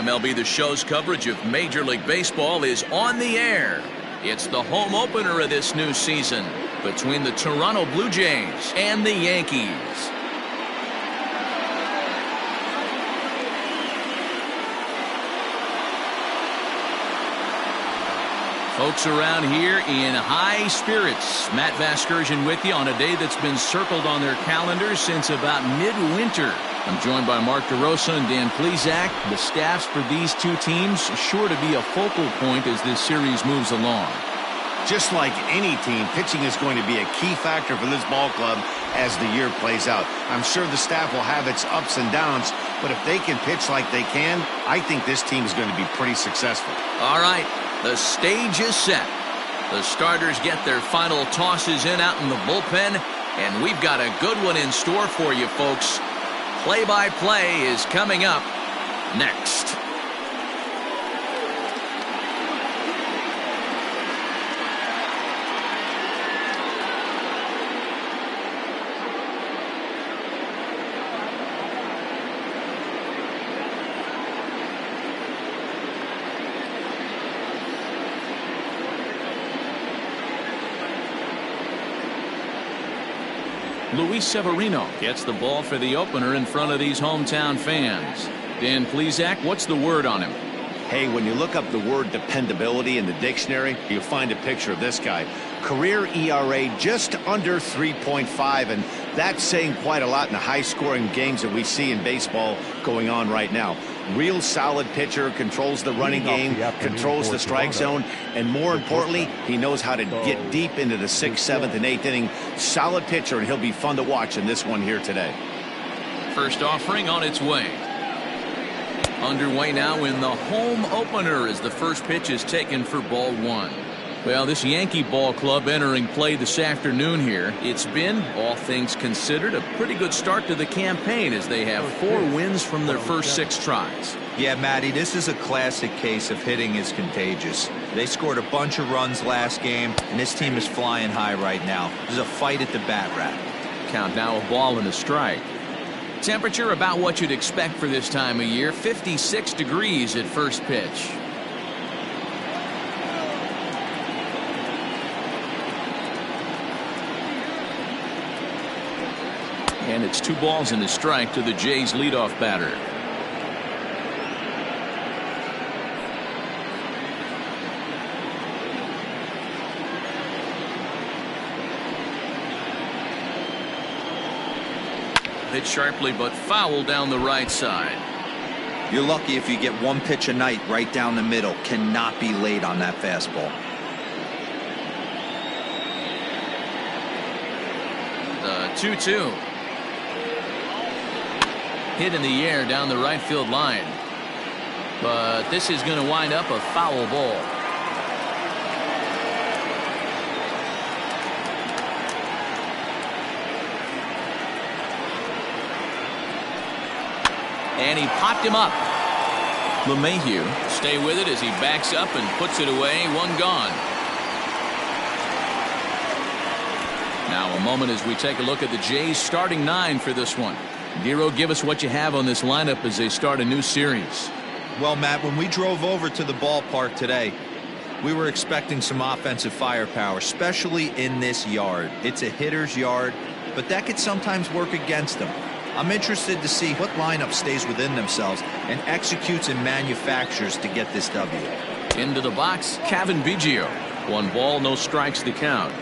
MLB The Show's coverage of Major League Baseball is on the air. It's the home opener of this new season between the Toronto Blue Jays and the Yankees. Folks around here in high spirits. Matt Vasgersian with you on a day that's been circled on their calendars since about midwinter. I'm joined by Mark DeRosa and Dan Plesac. The staffs for these two teams sure to be a focal point as this series moves along. Just like any team, pitching is going to be a key factor for this ball club as the year plays out. I'm sure the staff will have its ups and downs, but if they can pitch like they can, I think this team is going to be pretty successful. All right. The stage is set. The starters get their final tosses in out in the bullpen, and we've got a good one in store for you, folks. Play-by-play is coming up next. Luis Severino gets the ball for the opener in front of these hometown fans. Dan Plesac, what's the word on him? Hey, when you look up the word dependability in the dictionary, you'll find a picture of this guy. Career ERA just under 3.5, and that's saying quite a lot in the high-scoring games that we see in baseball going on right now. Real solid pitcher, controls the running game, controls the strike zone, and more importantly, he knows how to get deep into the 6th, 7th, and 8th inning. Solid pitcher, and he'll be fun to watch in this one here today. First offering on its way. Underway now in the home opener as the first pitch is taken for ball one. Well, this Yankee ball club entering play this afternoon here. It's been, all things considered, a pretty good start to the campaign as they have 4 wins from their first 6 tries. Yeah, Matty, this is a classic case of hitting is contagious. They scored a bunch of runs last game, and this team is flying high right now. There's a fight at the bat rack. Count now a ball and a strike. Temperature about what you'd expect for this time of year, 56 degrees at first pitch. And it's 2 balls and a strike to the Jays leadoff batter. Hit sharply but foul down the right side. You're lucky if you get 1 pitch a night right down the middle. Cannot be late on that fastball. The 2-2. Hit in the air down the right field line. But this is going to wind up a foul ball. And he popped him up. LeMahieu stay with it as he backs up and puts it away. 1 gone. Now a moment as we take a look at the Jays starting 9 for this one. Giro, give us what you have on this lineup as they start a new series. Well, Matt, when we drove over to the ballpark today, we were expecting some offensive firepower, especially in this yard. It's a hitter's yard, but that could sometimes work against them. I'm interested to see what lineup stays within themselves and executes and manufactures to get this W. Into the box, Cavan Biggio. 1 ball, no strikes to count.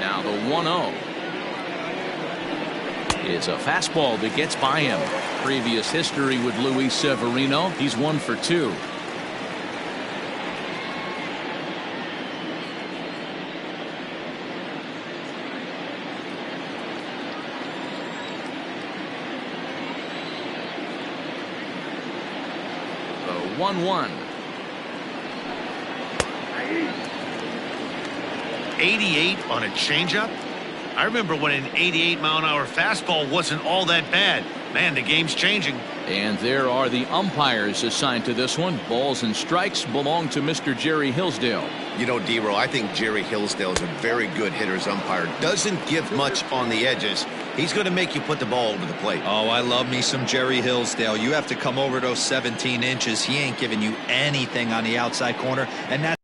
Now the 1-0. It's a fastball that gets by him. Previous history with Luis Severino. He's 1 for 2. The 1-1. 88 on a changeup? I remember when an 88-mile-an-hour fastball wasn't all that bad. Man, the game's changing. And there are the umpires assigned to this one. Balls and strikes belong to Mr. Jerry Hillsdale. You know, D-Row, I think Jerry Hillsdale is a very good hitter's umpire. Doesn't give much on the edges. He's going to make you put the ball over the plate. Oh, I love me some Jerry Hillsdale. You have to come over those 17 inches. He ain't giving you anything on the outside corner, and that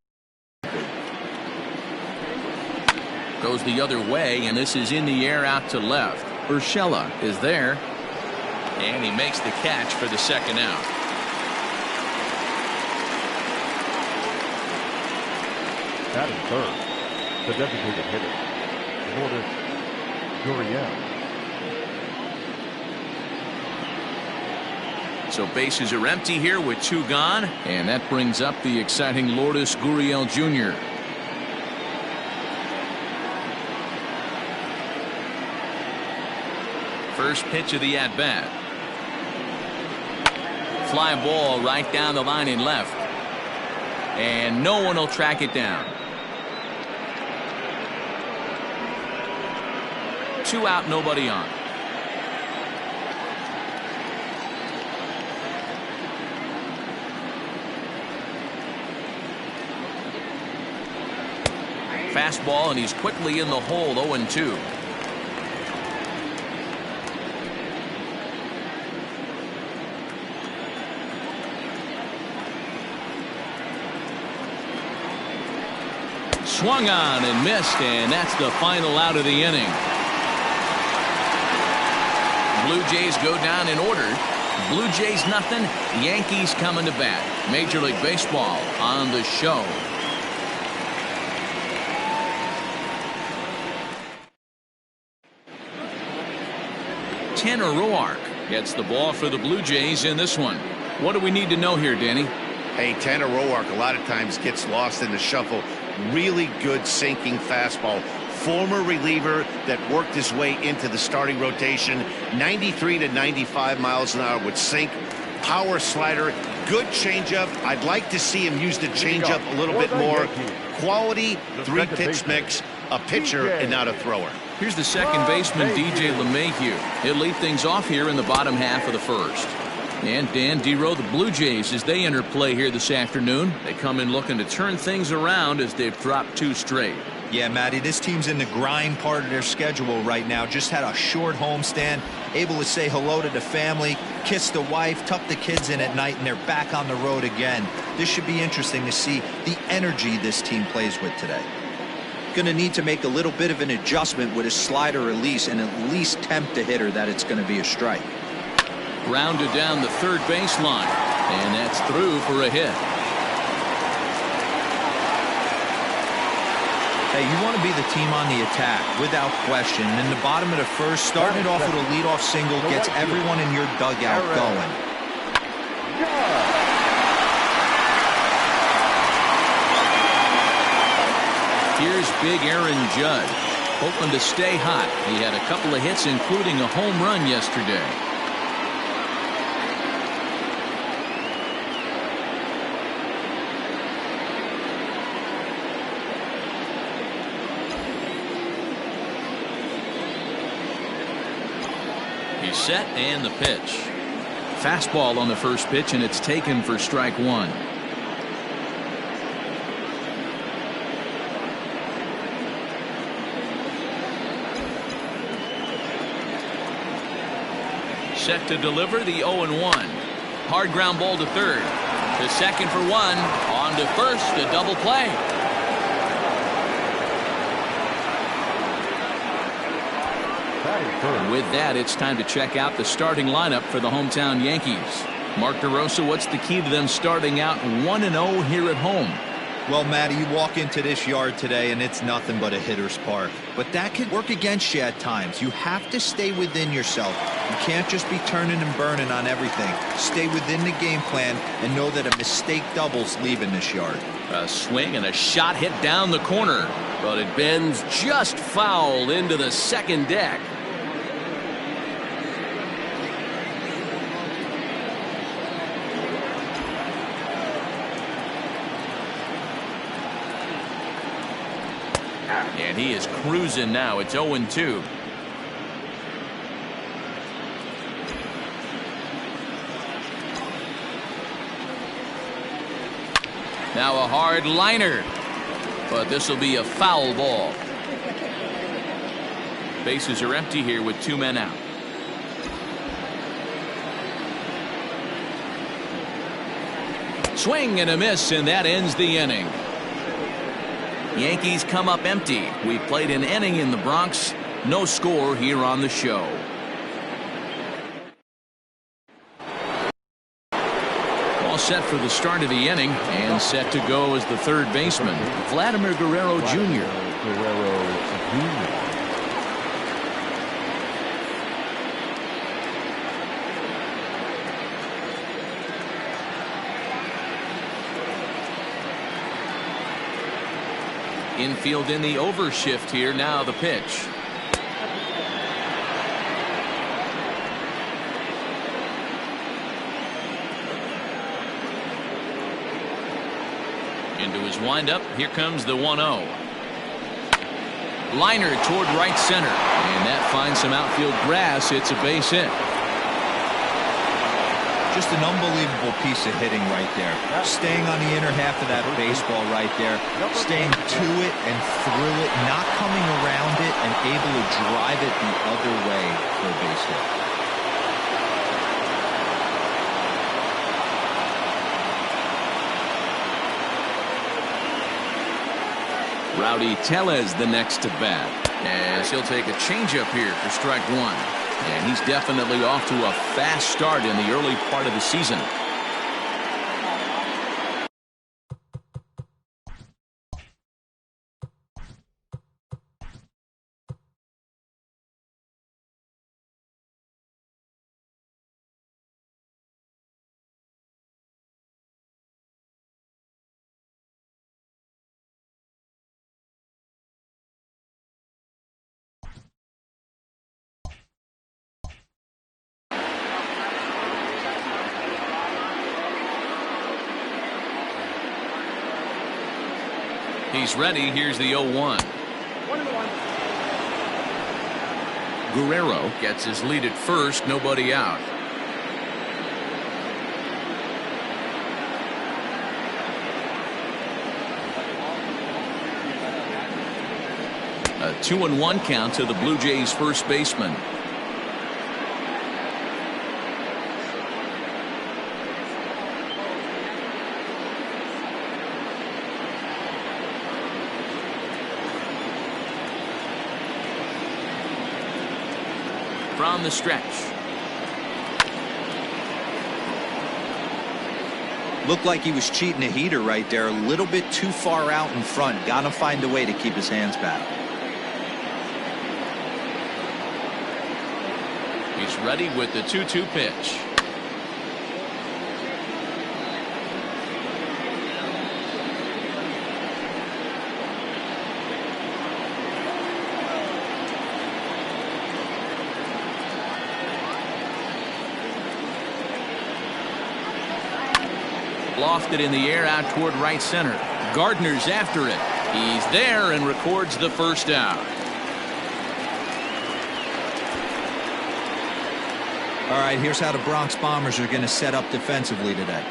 goes the other way, and this is in the air out to left. Urshela is there, and he makes the catch for the second out. Batting third, the designated hitter, Lourdes Gurriel. So bases are empty here with 2 gone, and that brings up the exciting Lourdes Gurriel Jr. First pitch of the at-bat. Fly ball right down the line in left. And no one will track it down. 2 out, nobody on. Fastball, and he's quickly in the hole, 0-2. Swung on and missed, and that's the final out of the inning. Blue Jays go down in order. Blue Jays nothing, Yankees coming to bat. Major League Baseball on the show. Tanner Roark gets the ball for the Blue Jays in this one. What do we need to know here, Danny? Hey, Tanner Roark a lot of times gets lost in the shuffle. Really good sinking fastball. Former reliever that worked his way into the starting rotation. 93 to 95 miles an hour with sink. Power slider. Good changeup. I'd like to see him use the changeup a little bit more. Quality 3-pitch mix. A pitcher and not a thrower. Here's the second baseman, DJ LeMahieu. He'll lead things off here in the bottom half of the first. And Dan D-Row, the Blue Jays, as they enter play here this afternoon, they come in looking to turn things around as they've dropped 2 straight. Yeah, Matty, this team's in the grind part of their schedule right now. Just had a short homestand, able to say hello to the family, kiss the wife, tuck the kids in at night, and they're back on the road again. This should be interesting to see the energy this team plays with today. Going to need to make a little bit of an adjustment with his slider release and at least tempt the hitter that it's going to be a strike. Grounded down the third baseline, and that's through for a hit. Hey, you want to be the team on the attack, without question. And in the bottom of the first, starting it off with a leadoff single gets everyone in your dugout going. Here's big Aaron Judge, hoping to stay hot. He had a couple of hits, including a home run yesterday. He's set, and the pitch. Fastball on the first pitch, and it's taken for strike 1. Set to deliver the 0-1. Hard ground ball to third. To second for 1. On to first, a double play. With that, it's time to check out the starting lineup for the hometown Yankees. Mark DeRosa, what's the key to them starting out 1-0 here at home? Well, Matty, you walk into this yard today and it's nothing but a hitter's park. But that could work against you at times. You have to stay within yourself. You can't just be turning and burning on everything. Stay within the game plan and know that a mistake doubles leaving this yard. A swing and a shot hit down the corner, but it bends just foul into the second deck. And he is cruising now. It's 0-2. Now a hard liner, but this will be a foul ball. Bases are empty here with 2 men out. Swing and a miss, and that ends the inning. Yankees come up empty. We played an inning in the Bronx. No score here on the show. All set for the start of the inning, and set to go as the third baseman, Vladimir Guerrero Jr. Infield in the overshift here. Now the pitch. Into his windup. Here comes the 1-0. Liner toward right center, and that finds some outfield grass. It's a base hit. Just an unbelievable piece of hitting right there. Staying on the inner half of that baseball right there. Staying to it and through it. Not coming around it and able to drive it the other way for a base hit. Rowdy Tellez the next to bat, as he'll take a changeup here for strike 1. And he's definitely off to a fast start in the early part of the season. He's ready. Here's the 0-1. Guerrero gets his lead at first. Nobody out. A 2-1 count to the Blue Jays first baseman. From the stretch. Looked like he was cheating a heater right there. A little bit too far out in front. Got to find a way to keep his hands back. He's ready with the 2-2 pitch. Lofted in the air out toward right center. Gardner's after it. He's there and records the first out. All right, here's how the Bronx Bombers are going to set up defensively today.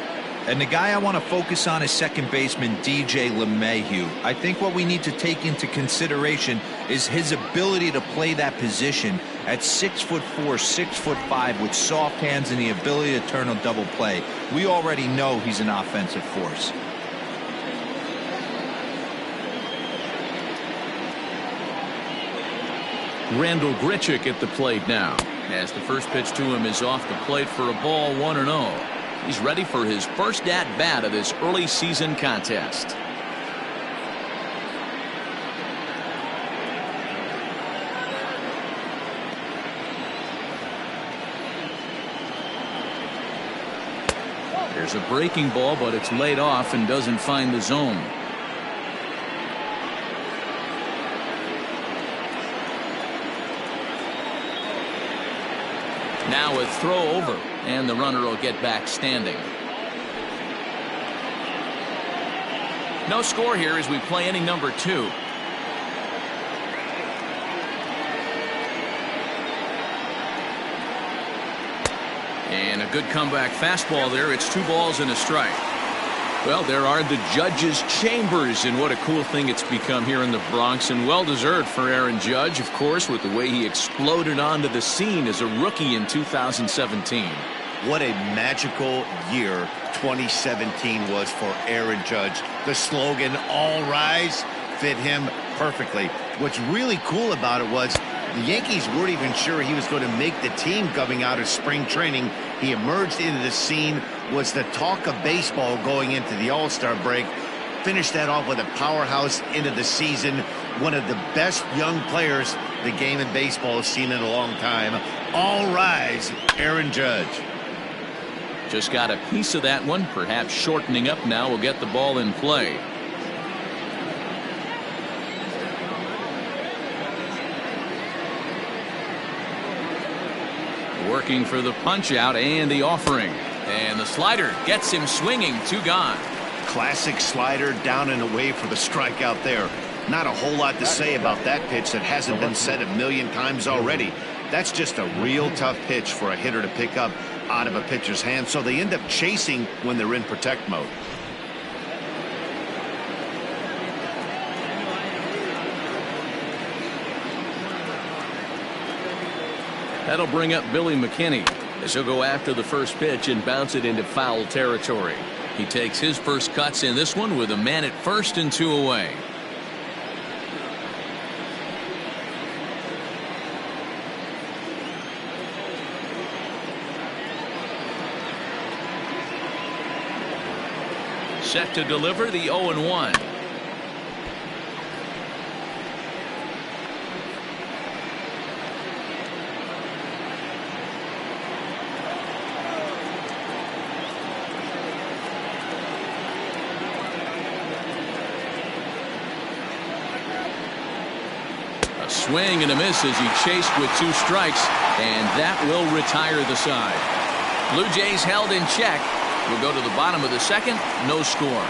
And the guy I want to focus on is second baseman DJ LeMahieu. I think what we need to take into consideration is his ability to play that position at 6'4", 6'5", with soft hands and the ability to turn a double play. We already know he's an offensive force. Randall Grichuk at the plate now, as the first pitch to him is off the plate for a ball, 1-0. He's ready for his first at-bat of this early season contest. There's a breaking ball, but it's laid off and doesn't find the zone. Now a throw over, and the runner will get back standing. No score here as we play inning number 2. And a good comeback fastball there. It's 2 balls and a strike. Well, there are the judges' chambers, and what a cool thing it's become here in the Bronx, and well-deserved for Aaron Judge, of course, with the way he exploded onto the scene as a rookie in 2017. What a magical year 2017 was for Aaron Judge. The slogan, "All Rise," fit him perfectly. What's really cool about it was the Yankees weren't even sure he was going to make the team coming out of spring training. He emerged into the scene, was the talk of baseball going into the All-Star break, finished that off with a powerhouse into the season. One of the best young players the game in baseball has seen in a long time. All rise, Aaron Judge. Just got a piece of that one, perhaps shortening up now will get the ball in play. Working for the punch out and the offering, and the slider gets him swinging. 2 gone. Classic slider, down and away for the strikeout there. Not a whole lot to say about that pitch that hasn't been said a million times already. That's just a real tough pitch for a hitter to pick up out of a pitcher's hand, so they end up chasing when they're in protect mode. That'll bring up Billy McKinney as he'll go after the first pitch and bounce it into foul territory. He takes his first cuts in this one with a man at first and 2 away. Set to deliver the 0-1. Swing and a miss as he chased with 2 strikes, and that will retire the side. Blue Jays held in check. We'll go to the bottom of the second. No score.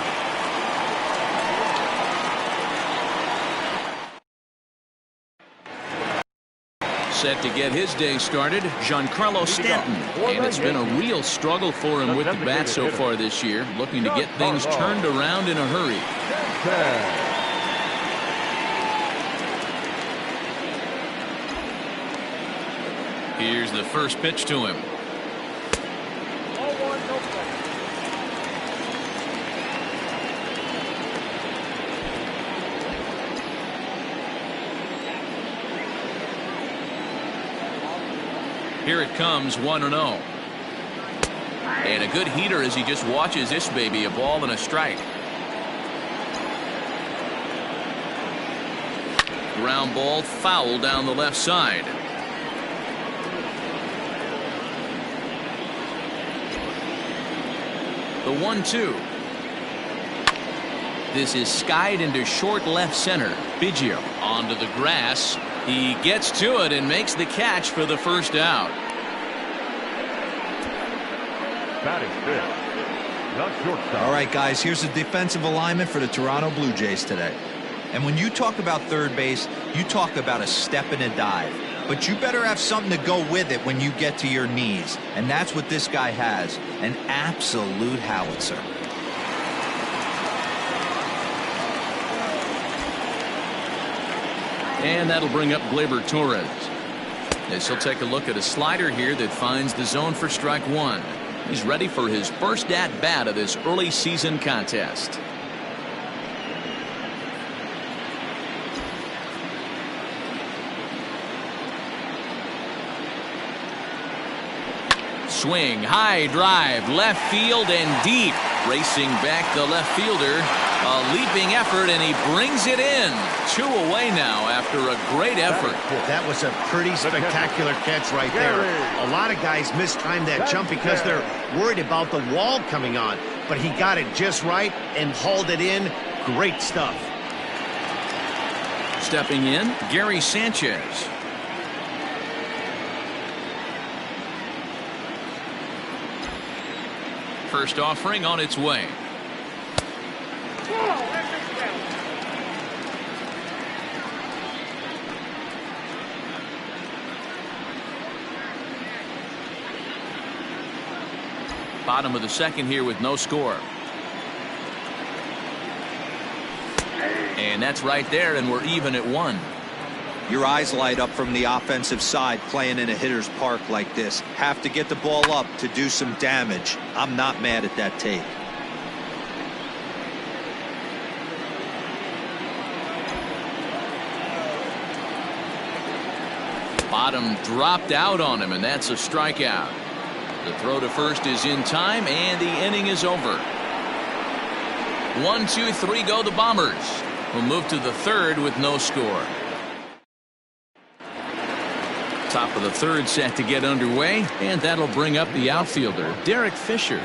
Set to get his day started, Giancarlo Stanton. And it's been a real struggle for him with the bat so far this year, looking to get things turned around in a hurry. Here's the first pitch to him. Here it comes, 1-0. And a good heater as he just watches this baby, a ball and a strike. Ground ball foul down the left side. The 1-2. This is skied into short left center. Biggio onto the grass. He gets to it and makes the catch for the first out. That is fifth. Not shortstop. All right, guys, here's the defensive alignment for the Toronto Blue Jays today. And when you talk about third base, you talk about a step and a dive. But you better have something to go with it when you get to your knees. And that's what this guy has. An absolute howitzer. And that'll bring up Gleyber Torres. As he'll take a look at a slider here that finds the zone for strike 1. He's ready for his first at-bat of this early season contest. Swing, high drive, left field and deep. Racing back the left fielder. A leaping effort, and he brings it in. 2 away now after a great effort. That was a pretty spectacular catch right there. A lot of guys mistimed that jump because they're worried about the wall coming on. But he got it just right and hauled it in. Great stuff. Stepping in, Gary Sanchez. First offering on its way. Bottom of the second here with no score. And that's right there, and we're even at 1. Your eyes light up from the offensive side playing in a hitter's park like this. Have to get the ball up to do some damage. I'm not mad at that take. Bottom dropped out on him, and that's a strikeout. The throw to first is in time, and the inning is over. 1, 2, 3 go the Bombers. We'll move to the third with no score. Top of the third set to get underway, and that'll bring up the outfielder, Derek Fisher.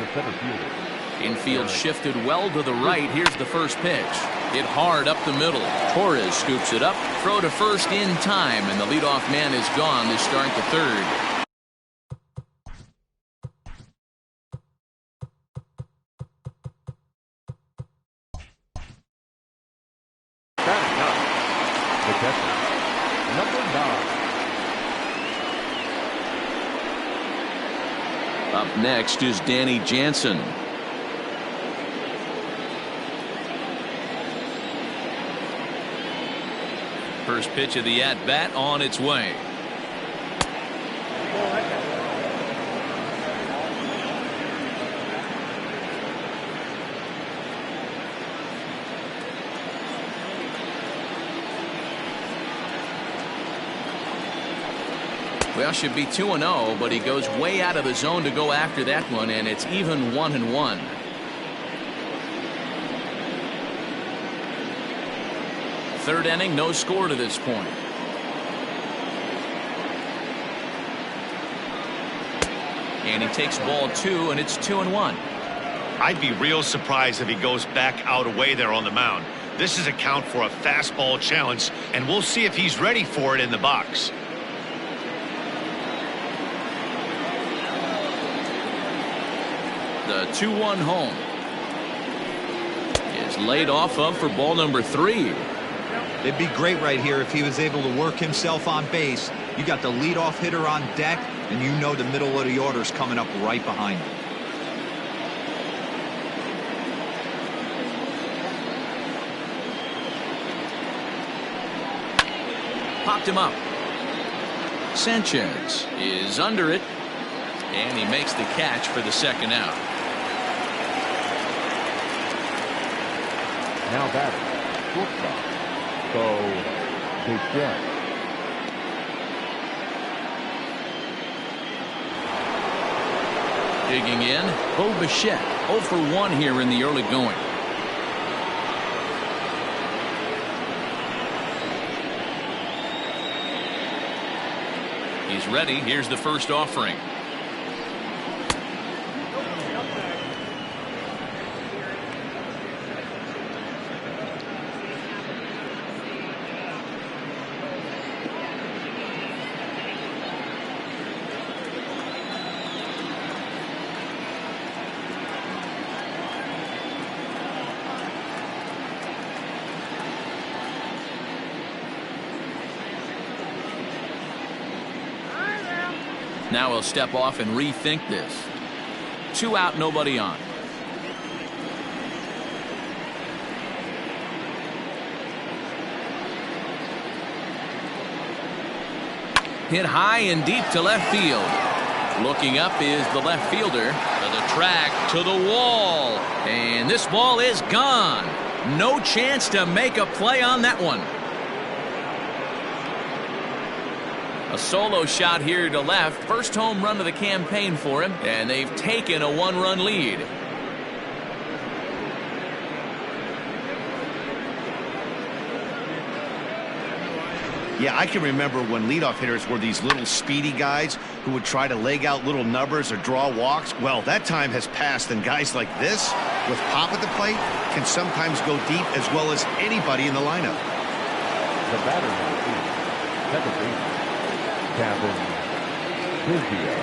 Infield shifted well to the right. Here's the first pitch. Hit hard up the middle. Torres scoops it up. Throw to first in time, and the leadoff man is gone to start the third. The catcher, number 9. Up next is Danny Jansen. First pitch of the at-bat on its way. Well, should be 2-0, but he goes way out of the zone to go after that one, and it's even 1-1. Third inning, no score to this point. And he takes ball 2, and it's 2-1. I'd be real surprised if he goes back out away there on the mound. This is a count for a fastball challenge, and we'll see if he's ready for it in the box. The 2-1 home is laid off of for ball number 3. It'd be great right here if he was able to work himself on base. You got the leadoff hitter on deck, and you know the middle of the order's coming up right behind him. Popped him up. Sanchez is under it, and he makes the catch for the second out. Now batting, shortstop, Bichette. Digging in, Bo Bichette, 0 for 1 here in the early going. He's ready. Here's the first offering. Now he'll step off and rethink this. 2 out, nobody on. Hit high and deep to left field. Looking up is the left fielder. To the track, to the wall. And this ball is gone. No chance to make a play on that one. A solo shot here to left. First home run of the campaign for him, and they've taken a 1-run lead. Yeah, I can remember when leadoff hitters were these little speedy guys who would try to leg out little numbers or draw walks. Well, that time has passed, and guys like this, with pop at the plate, can sometimes go deep as well as anybody in the lineup. The batter number 2, second baseman, Kevin Biggio.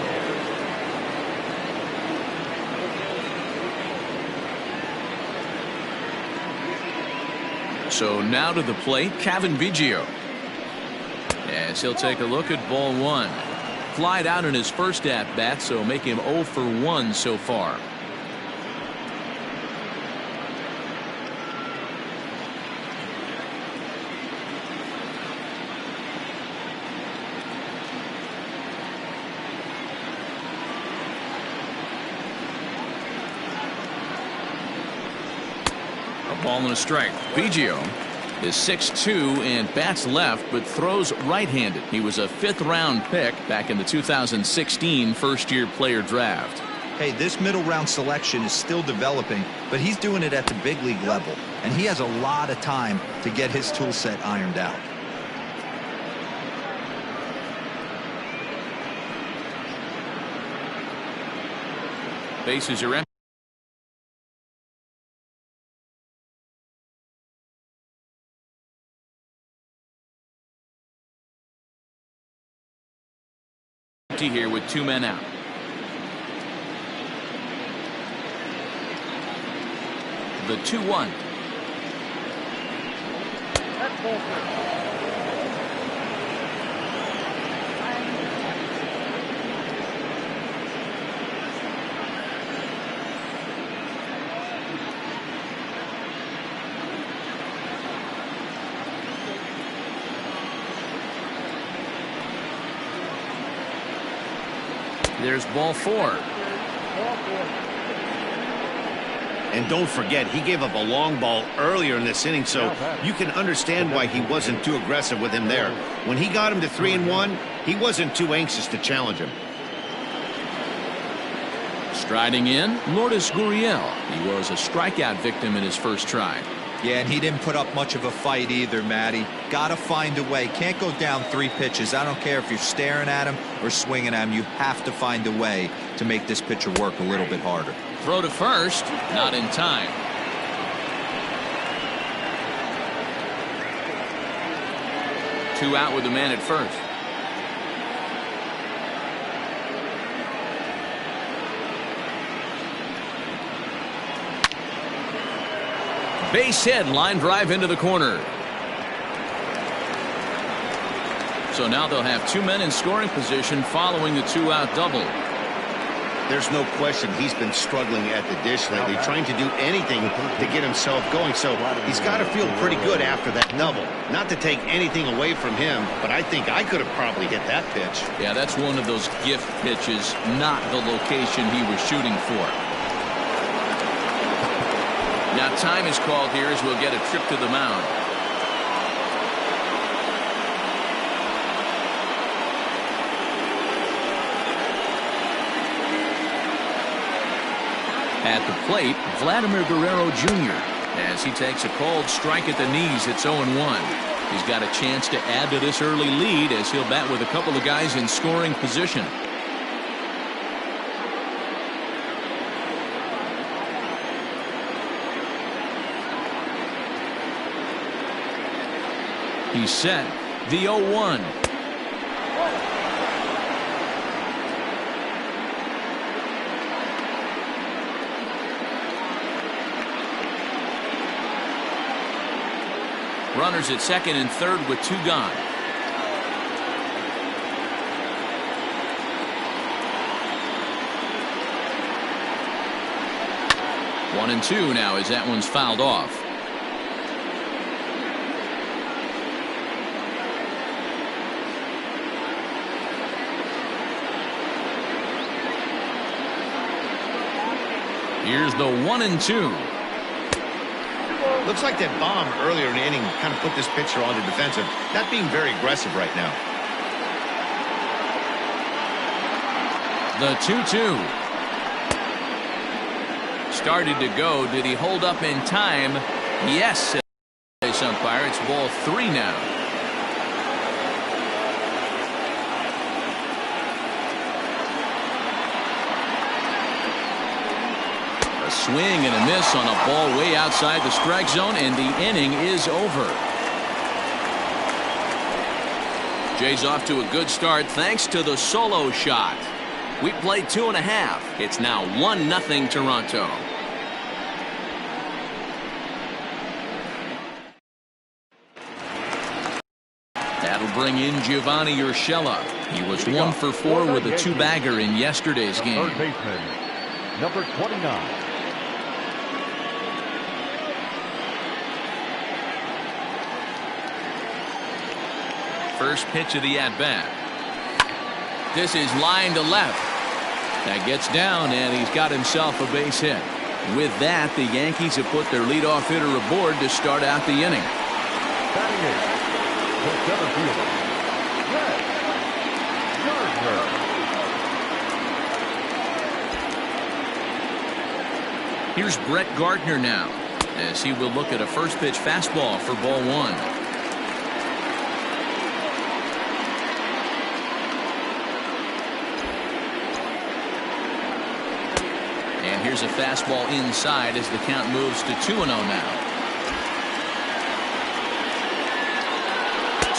So now to the plate, Kevin Biggio. As he'll take a look at ball 1. Flied out in his first at-bat, so make him 0 for 1 so far. A ball and a strike. Biggio is 6'2" and bats left but throws right-handed. He was a 5th-round pick back in the 2016 first-year player draft. Hey, this middle round selection is still developing, but he's doing it at the big league level, and he has a lot of time to get his tool set ironed out. Bases are empty. Here with 2 men out. The 2-1. There's ball 4. And don't forget, he gave up a long ball earlier in this inning, so you can understand why he wasn't too aggressive with him there. When he got him to 3-1, he wasn't too anxious to challenge him. Striding in, Lourdes Gurriel. He was a strikeout victim in his first try. Yeah, and he didn't put up much of a fight either, Matty. Gotta find a way. Can't go down 3 pitches. I don't care if you're staring at him or swinging at him. You have to find a way to make this pitcher work a little bit harder. Throw to first, not in time. Two out with the man at first. Base hit, line drive into the corner. So now they'll have 2 men in scoring position following the 2-out double. There's no question he's been struggling at the dish lately, trying to do anything to get himself going. So he's got to feel pretty good after that double. Not to take anything away from him, but I think I could have probably hit that pitch. Yeah, that's one of those gift pitches, not the location he was shooting for. Now time is called here as we'll get a trip to the mound. At the plate, Vladimir Guerrero Jr. as he takes a called strike at the knees. It's 0-1. He's got a chance to add to this early lead as he'll bat with a couple of guys in scoring position. He's set. The 0-1. Runners at second and third with 2 gone. One and 2 now as that one's fouled off. Here's the 1-2. Looks like that bomb earlier in the inning kind of put this pitcher on the defensive, not being very aggressive right now. The 2-2. Started to go. Did he hold up in time? Yes. Umpire, it's ball 3 now. Swing and a miss on a ball way outside the strike zone, and the inning is over. Jay's off to a good start thanks to the solo shot. We played 2.5. It's now 1-0 Toronto. That'll bring in Giovanni Urshela. He was 1 for 4 with a 2-bagger in yesterday's game. Third baseman, number 29. First pitch of the at-bat. This is line to left. That gets down, and he's got himself a base hit. With that, the Yankees have put their leadoff hitter aboard to start out the inning. Batting eighth, the center fielder, Brett Gardner. Here's Brett Gardner now, as he will look at a first pitch fastball for ball one. And here's a fastball inside as the count moves to 2-0 now.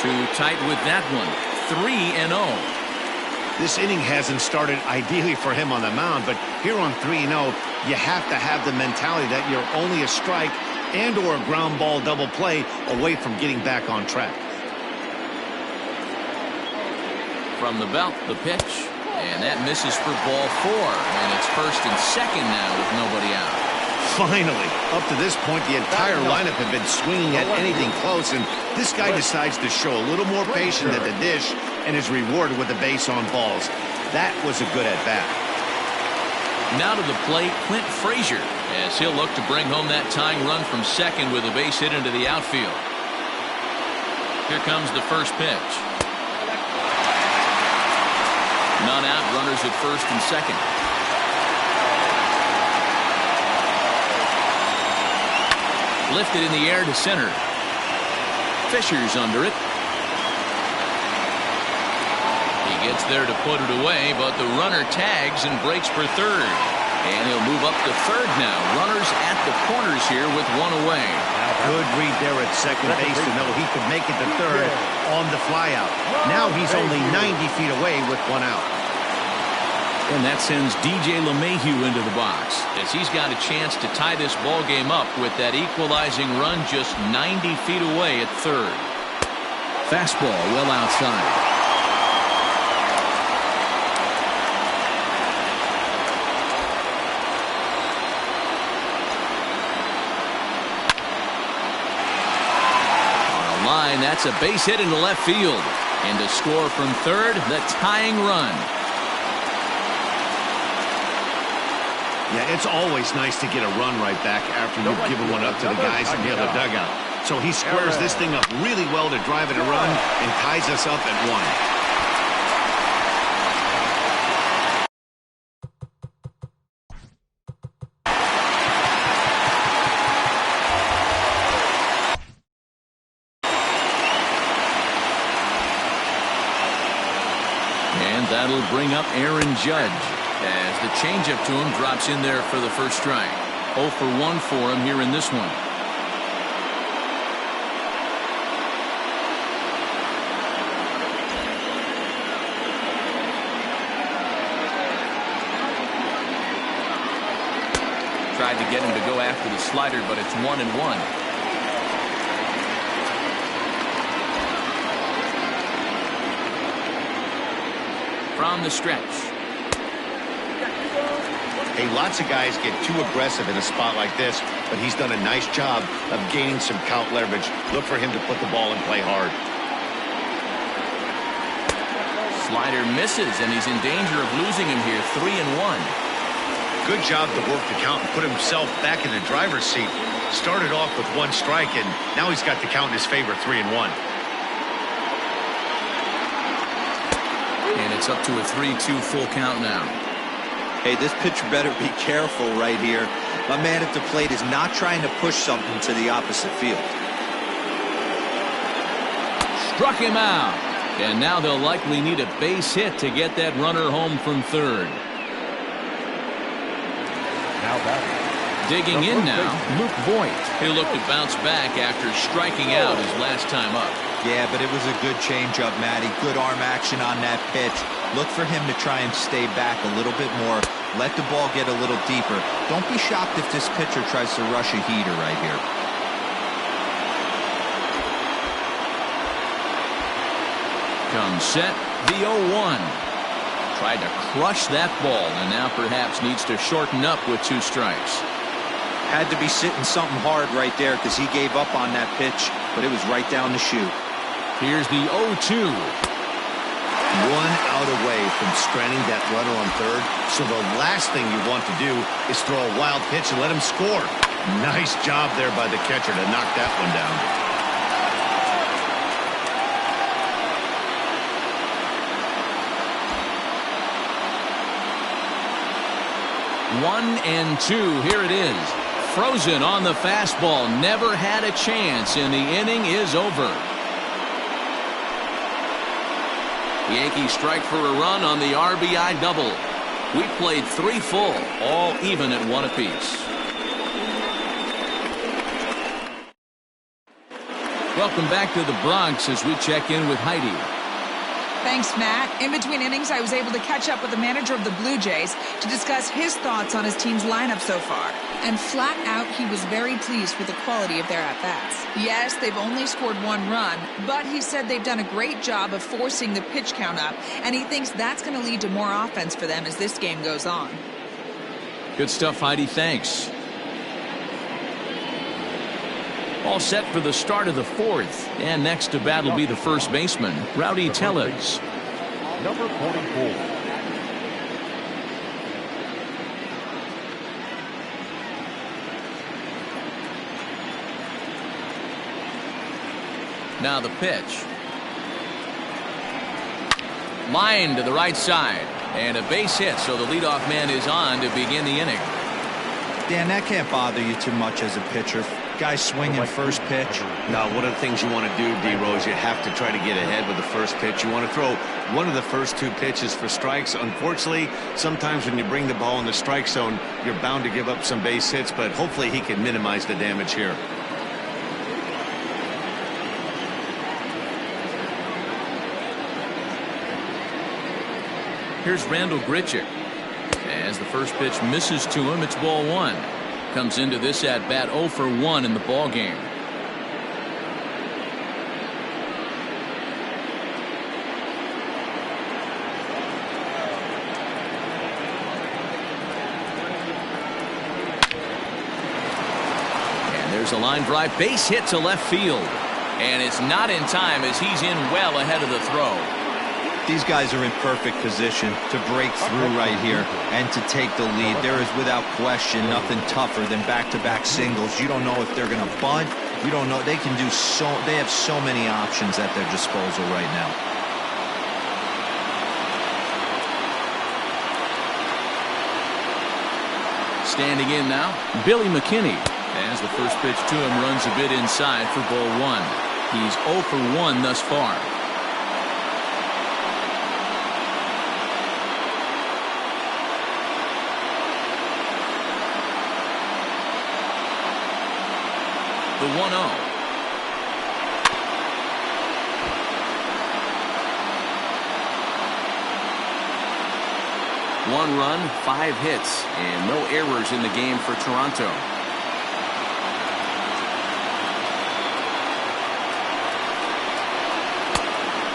Too tight with that one. 3-0. This inning hasn't started ideally for him on the mound, but here on 3-0, you have to have the mentality that you're only a strike and or a ground ball double play away from getting back on track. From the belt, the pitch, and that misses for ball 4, and it's first and second now with nobody out. Finally, up to this point, the entire lineup had been swinging at anything close, and this guy decides to show a little more patience at the dish and is rewarded with a base on balls. That was a good at-bat. Now to the plate, Clint Frazier, as he'll look to bring home that tying run from second with a base hit into the outfield. Here comes the first pitch. None out, runners at first and second. Lifted in the air to center. Fisher's under it. He gets there to put it away, but the runner tags and breaks for third. And he'll move up to third now. Runners at the corners here with one away. Good read there at second base to know he could make it to third on the flyout. Now he's only 90 feet away with one out. And that sends DJ LeMahieu into the box, as he's got a chance to tie this ball game up with that equalizing run just 90 feet away at third. Fastball well outside. Line, that's a base hit into left field, and to score from third, the tying run. Yeah, it's always nice to get a run right back after you've given one up to the guys in the other dugout. So he squares this thing up really well to drive it a run and ties us up at one. That'll bring up Aaron Judge as the changeup to him drops in there for the first strike. 0 for 1 for him here in this one. Tried to get him to go after the slider, but it's 1-1. From the stretch. Hey, lots of guys get too aggressive in a spot like this, but he's done a nice job of gaining some count leverage. Look for him to put the ball and play hard. Slider misses, and he's in danger of losing him here. 3-1. Good job to work the count and put himself back in the driver's seat. Started off with one strike, and now he's got the count in his favor. 3-1. And it's up to a 3-2 full count now. Hey, this pitcher better be careful right here. My man at the plate is not trying to push something to the opposite field. Struck him out. And now they'll likely need a base hit to get that runner home from third. Now batting. Digging in now, Luke Voigt. He'll look to bounce back after striking out his last time up. Yeah, but it was a good changeup, Matty. Good arm action on that pitch. Look for him to try and stay back a little bit more. Let the ball get a little deeper. Don't be shocked if this pitcher tries to rush a heater right here. Comes set, the 0-1. Tried to crush that ball, and now perhaps needs to shorten up with 2 strikes. Had to be sitting something hard right there because he gave up on that pitch, but it was right down the chute. Here's the 0-2. One out away from stranding that runner on third. So the last thing you want to do is throw a wild pitch and let him score. Nice job there by the catcher to knock that one down. 1-2. Here it is. Frozen on the fastball. Never had a chance, and the inning is over. The Yankees strike for a run on the RBI double. We played 3 full, all even at 1 apiece. Welcome back to the Bronx as we check in with Heidi. Thanks, Matt. In between innings, I was able to catch up with the manager of the Blue Jays to discuss his thoughts on his team's lineup so far. And flat out, he was very pleased with the quality of their at-bats. Yes, they've only scored 1 run, but he said they've done a great job of forcing the pitch count up, and he thinks that's going to lead to more offense for them as this game goes on. Good stuff, Heidi. Thanks. All set for the start of the 4th. And next to bat will be the first baseman, Rowdy Tellez. Number 44. Now the pitch. Line to the right side. And a base hit, so the leadoff man is on to begin the inning. Dan, that can't bother you too much as a pitcher. Guy swinging first pitch. Now, one of the things you want to do, D-Rose, you have to try to get ahead with the first pitch. You want to throw one of the first 2 pitches for strikes. Unfortunately, sometimes when you bring the ball in the strike zone, you're bound to give up some base hits, but hopefully he can minimize the damage here. Here's Randall Grichuk. As the first pitch misses to him, it's ball 1. Comes into this at bat 0 for 1 in the ball game. And there's a line drive, base hit to left field, and it's not in time as he's in well ahead of the throw. These guys are in perfect position to break through right here and to take the lead. There is without question nothing tougher than back-to-back singles. You don't know if they're going to bunt. You don't know. They can do so. They have so many options at their disposal right now. Standing in now, Billy McKinney. As the first pitch to him runs a bit inside for ball 1. He's 0 for 1 thus far. The 1-0. 1 run, 5 hits, and no errors in the game for Toronto.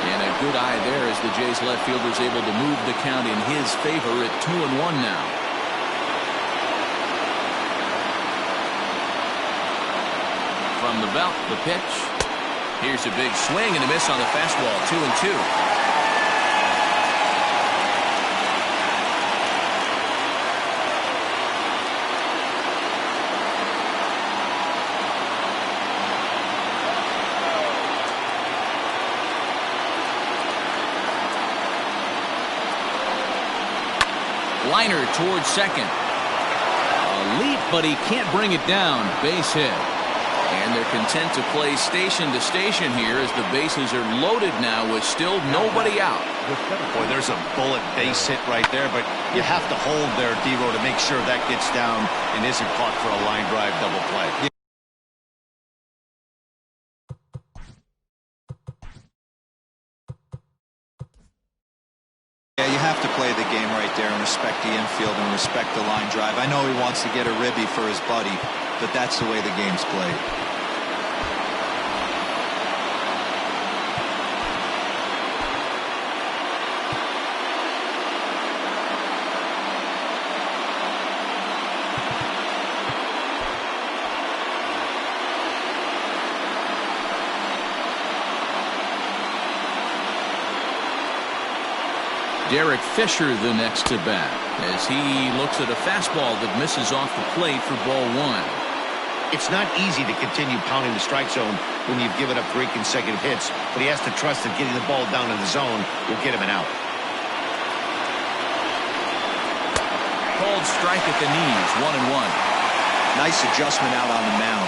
And a good eye there as the Jays left fielder is able to move the count in his favor at 2-1 now. From the belt, the pitch. Here's a big swing and a miss on the fastball. 2-2. Liner towards second. A leap, but he can't bring it down. Base hit. And they're content to play station to station here as the bases are loaded now with still nobody out. Boy, there's a bullet base hit right there, but you have to hold there, D-Row, to make sure that gets down and isn't caught for a line drive double play. Yeah, you have to play the game right there and respect the infield and respect the line drive. I know he wants to get a ribby for his buddy, but that's the way the game's played. Derek Fisher the next to bat as he looks at a fastball that misses off the plate for ball one. It's not easy to continue pounding the strike zone when you've given up 3 consecutive hits, but he has to trust that getting the ball down in the zone will get him an out. Called strike at the knees, 1-1. Nice adjustment out on the mound.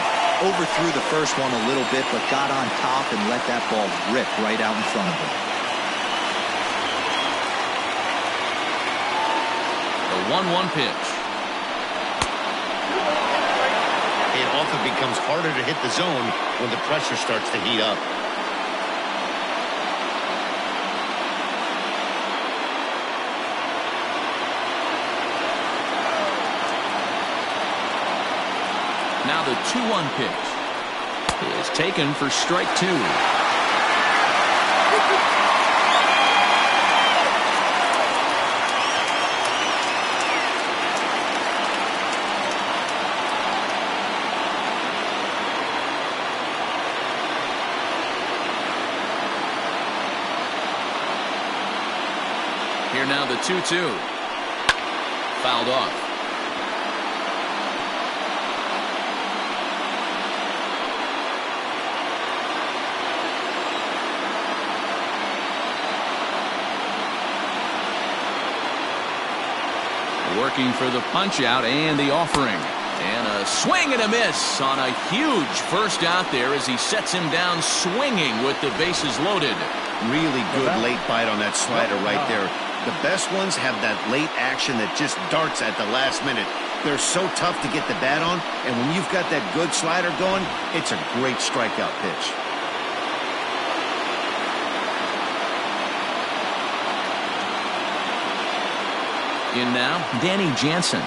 Overthrew the first one a little bit, but got on top and let that ball rip right out in front of him. The 1-1 pitch. It often becomes harder to hit the zone when the pressure starts to heat up. Now the 2-1 pitch is taken for strike 2. Here now the 2-2. Fouled off. Working for the punch out and the offering. And a swing and a miss on a huge first out there as he sets him down swinging with the bases loaded. Really good late bite on that slider right there. The best ones have that late action that just darts at the last minute. They're so tough to get the bat on, and when you've got that good slider going, it's a great strikeout pitch. In now, Danny Jansen.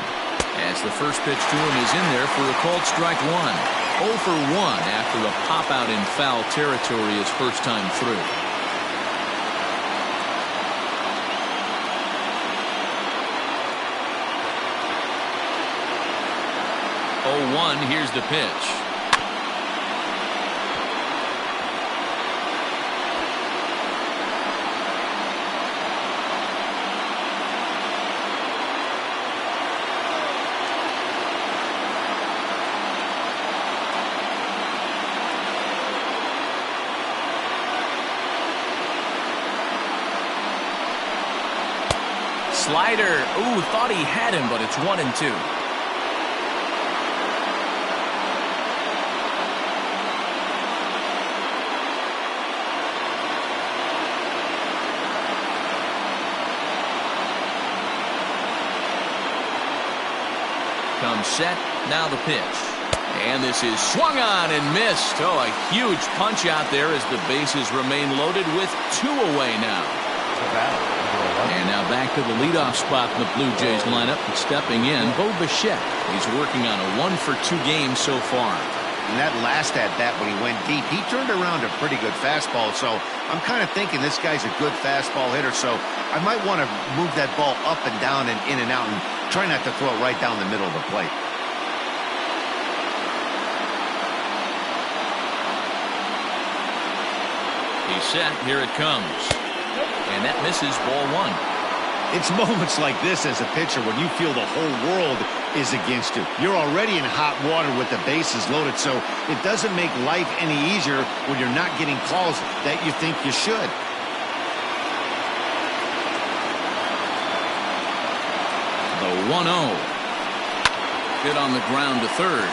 As the first pitch to him is in there for a called strike 1. 0 for 1 after a pop out in foul territory his first time through. 0-1, here's the pitch. Slider. Ooh, thought he had him, but it's 1-2. Comes set. Now the pitch. And this is swung on and missed. Oh, a huge punch out there as the bases remain loaded with 2 away now. And now back to the leadoff spot in the Blue Jays lineup. Stepping in, Bo Bichette. He's working on a 1-for-2 game so far. And that last at-bat when he went deep, he turned around a pretty good fastball. So I'm kind of thinking this guy's a good fastball hitter. So I might want to move that ball up and down and in and out and try not to throw it right down the middle of the plate. He's set. Here it comes. And that misses ball 1. It's moments like this as a pitcher when you feel the whole world is against you. You're already in hot water with the bases loaded, so it doesn't make life any easier when you're not getting calls that you think you should. The 1-0. Hit on the ground to third.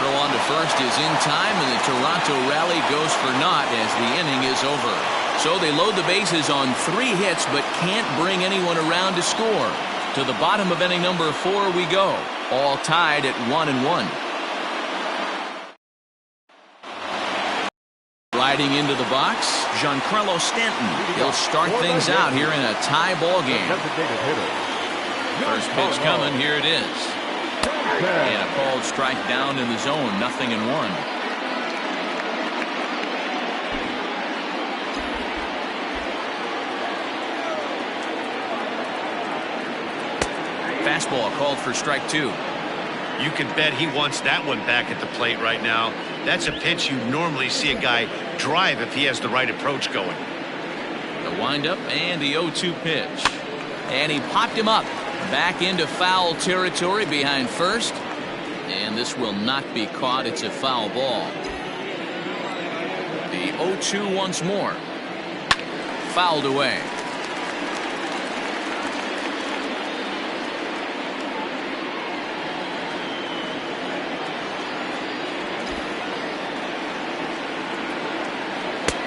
Throw on to first is in time, and the Toronto rally goes for naught as the inning is over. So they load the bases on 3 hits, but can't bring anyone around to score. To the bottom of inning number 4 we go, all tied at 1-1. Riding into the box, Giancarlo Stanton. He'll start things out here in a tie ball game. First pitch coming, here it is. And a called strike down in the zone, 0-1. Fastball called for strike 2. You can bet he wants that one back at the plate right now. That's a pitch you normally see a guy drive if he has the right approach going. The windup and the 0-2 pitch. And he popped him up. Back into foul territory behind first. And this will not be caught. It's a foul ball. The 0-2 once more. Fouled away.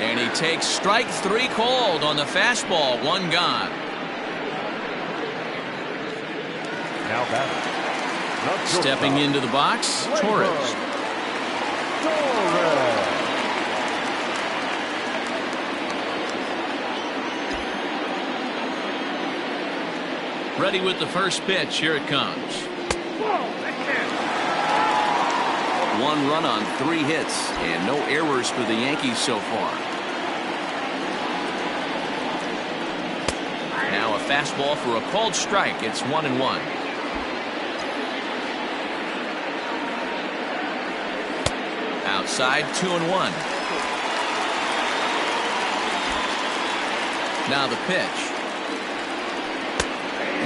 And he takes strike 3 called on the fastball. 1 gone. Now batting. Stepping into the box, Torres. Ready with the first pitch. Here it comes. 1 run on 3 hits and no errors for the Yankees so far. Now a fastball for a called strike. It's 1-1. Outside, 2-1. Now the pitch.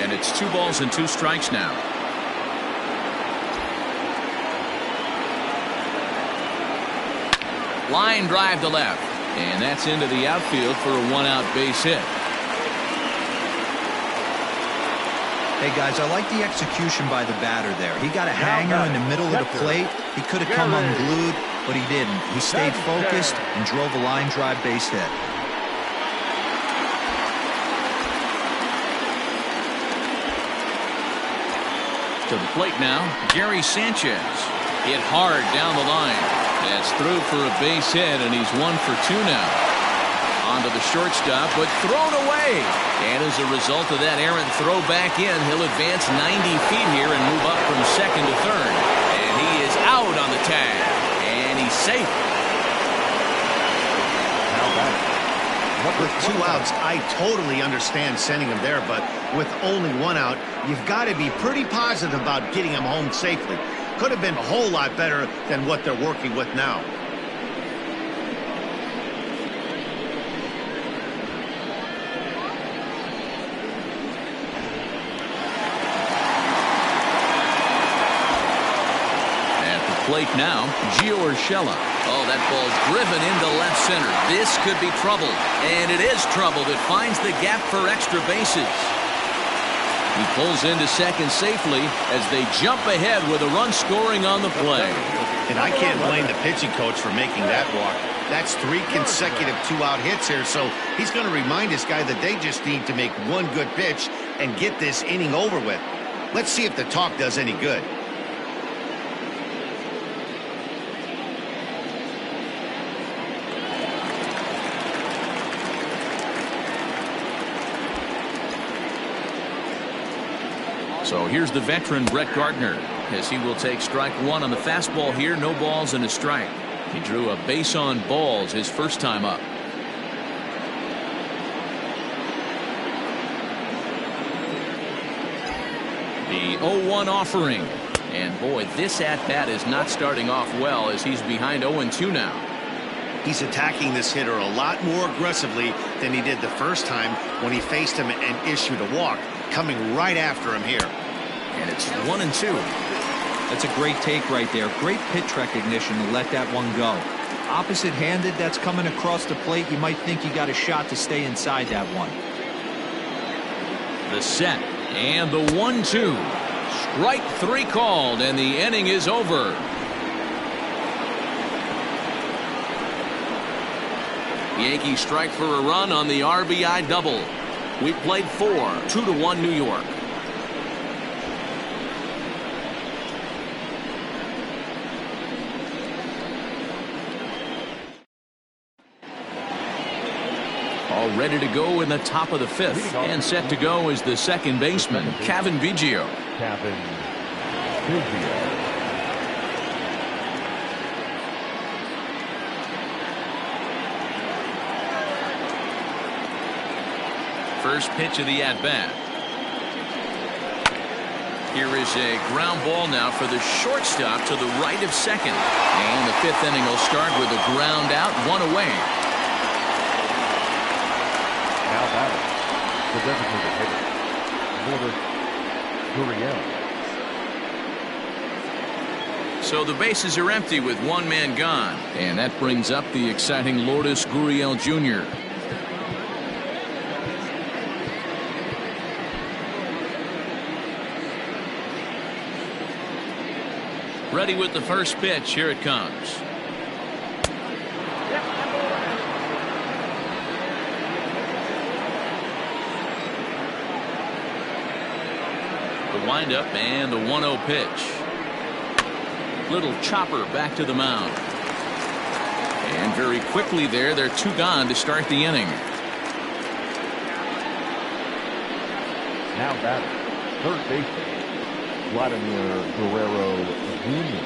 And it's 2 balls and 2 strikes now. Line drive to left. And that's into the outfield for a 1-out base hit. Hey guys, I like the execution by the batter there. He got a hanger in the middle of the plate. He could have come unglued, but he didn't. He stayed focused and drove a line drive base hit. To the plate now, Gary Sanchez. Hit hard down the line. That's through for a base hit, and he's 1 for 2 now. Onto the shortstop, but thrown away. And as a result of that errant throw back in, he'll advance 90 feet here and move up from second to third. And he is out on the tag. And he's safe. With 2 outs, I totally understand sending him there, but with only 1 out, you've got to be pretty positive about getting him home safely. Could have been a whole lot better than what they're working with now. Plate now, Gio Urshela. Oh, that ball's driven into left center. This could be trouble, and it is trouble that finds the gap for extra bases. He pulls into second safely as they jump ahead with a run scoring on the play. And I can't blame the pitching coach for making that walk. That's 3 consecutive 2-out hits here, so he's going to remind this guy that they just need to make 1 good pitch and get this inning over with. Let's see if the talk does any good. So here's the veteran Brett Gardner as he will take strike 1 on the fastball here. No balls and a strike. He drew a base on balls his first time up. The 0-1 offering. And boy, this at-bat is not starting off well as he's behind 0-2 now. He's attacking this hitter a lot more aggressively than he did the first time when he faced him and issued a walk, coming right after him here. And it's 1-2. That's a great take right there. Great pitch recognition to let that one go. Opposite-handed, that's coming across the plate. You might think you got a shot to stay inside that one. The set and the 1-2. Strike 3 called, and the inning is over. Yankees strike for a run on the RBI double. We played 4, 2-1 New York. All ready to go in the top of the 5th, and set to go is the second baseman, Cavan Biggio. Cavan Biggio. First pitch of the at-bat. Here is a ground ball now for the shortstop to the right of second. And the 5th inning will start with a ground out, 1 away. designated hitter, Gurriel. So the bases are empty with one man gone, and that brings up the exciting Lourdes Gurriel Jr. Ready with the first pitch. Here it comes. The windup and the 1-0 pitch. Little chopper back to the mound. And very quickly they're two gone to start the inning. Now batter, third baseman, Vladimir Guerrero Jr.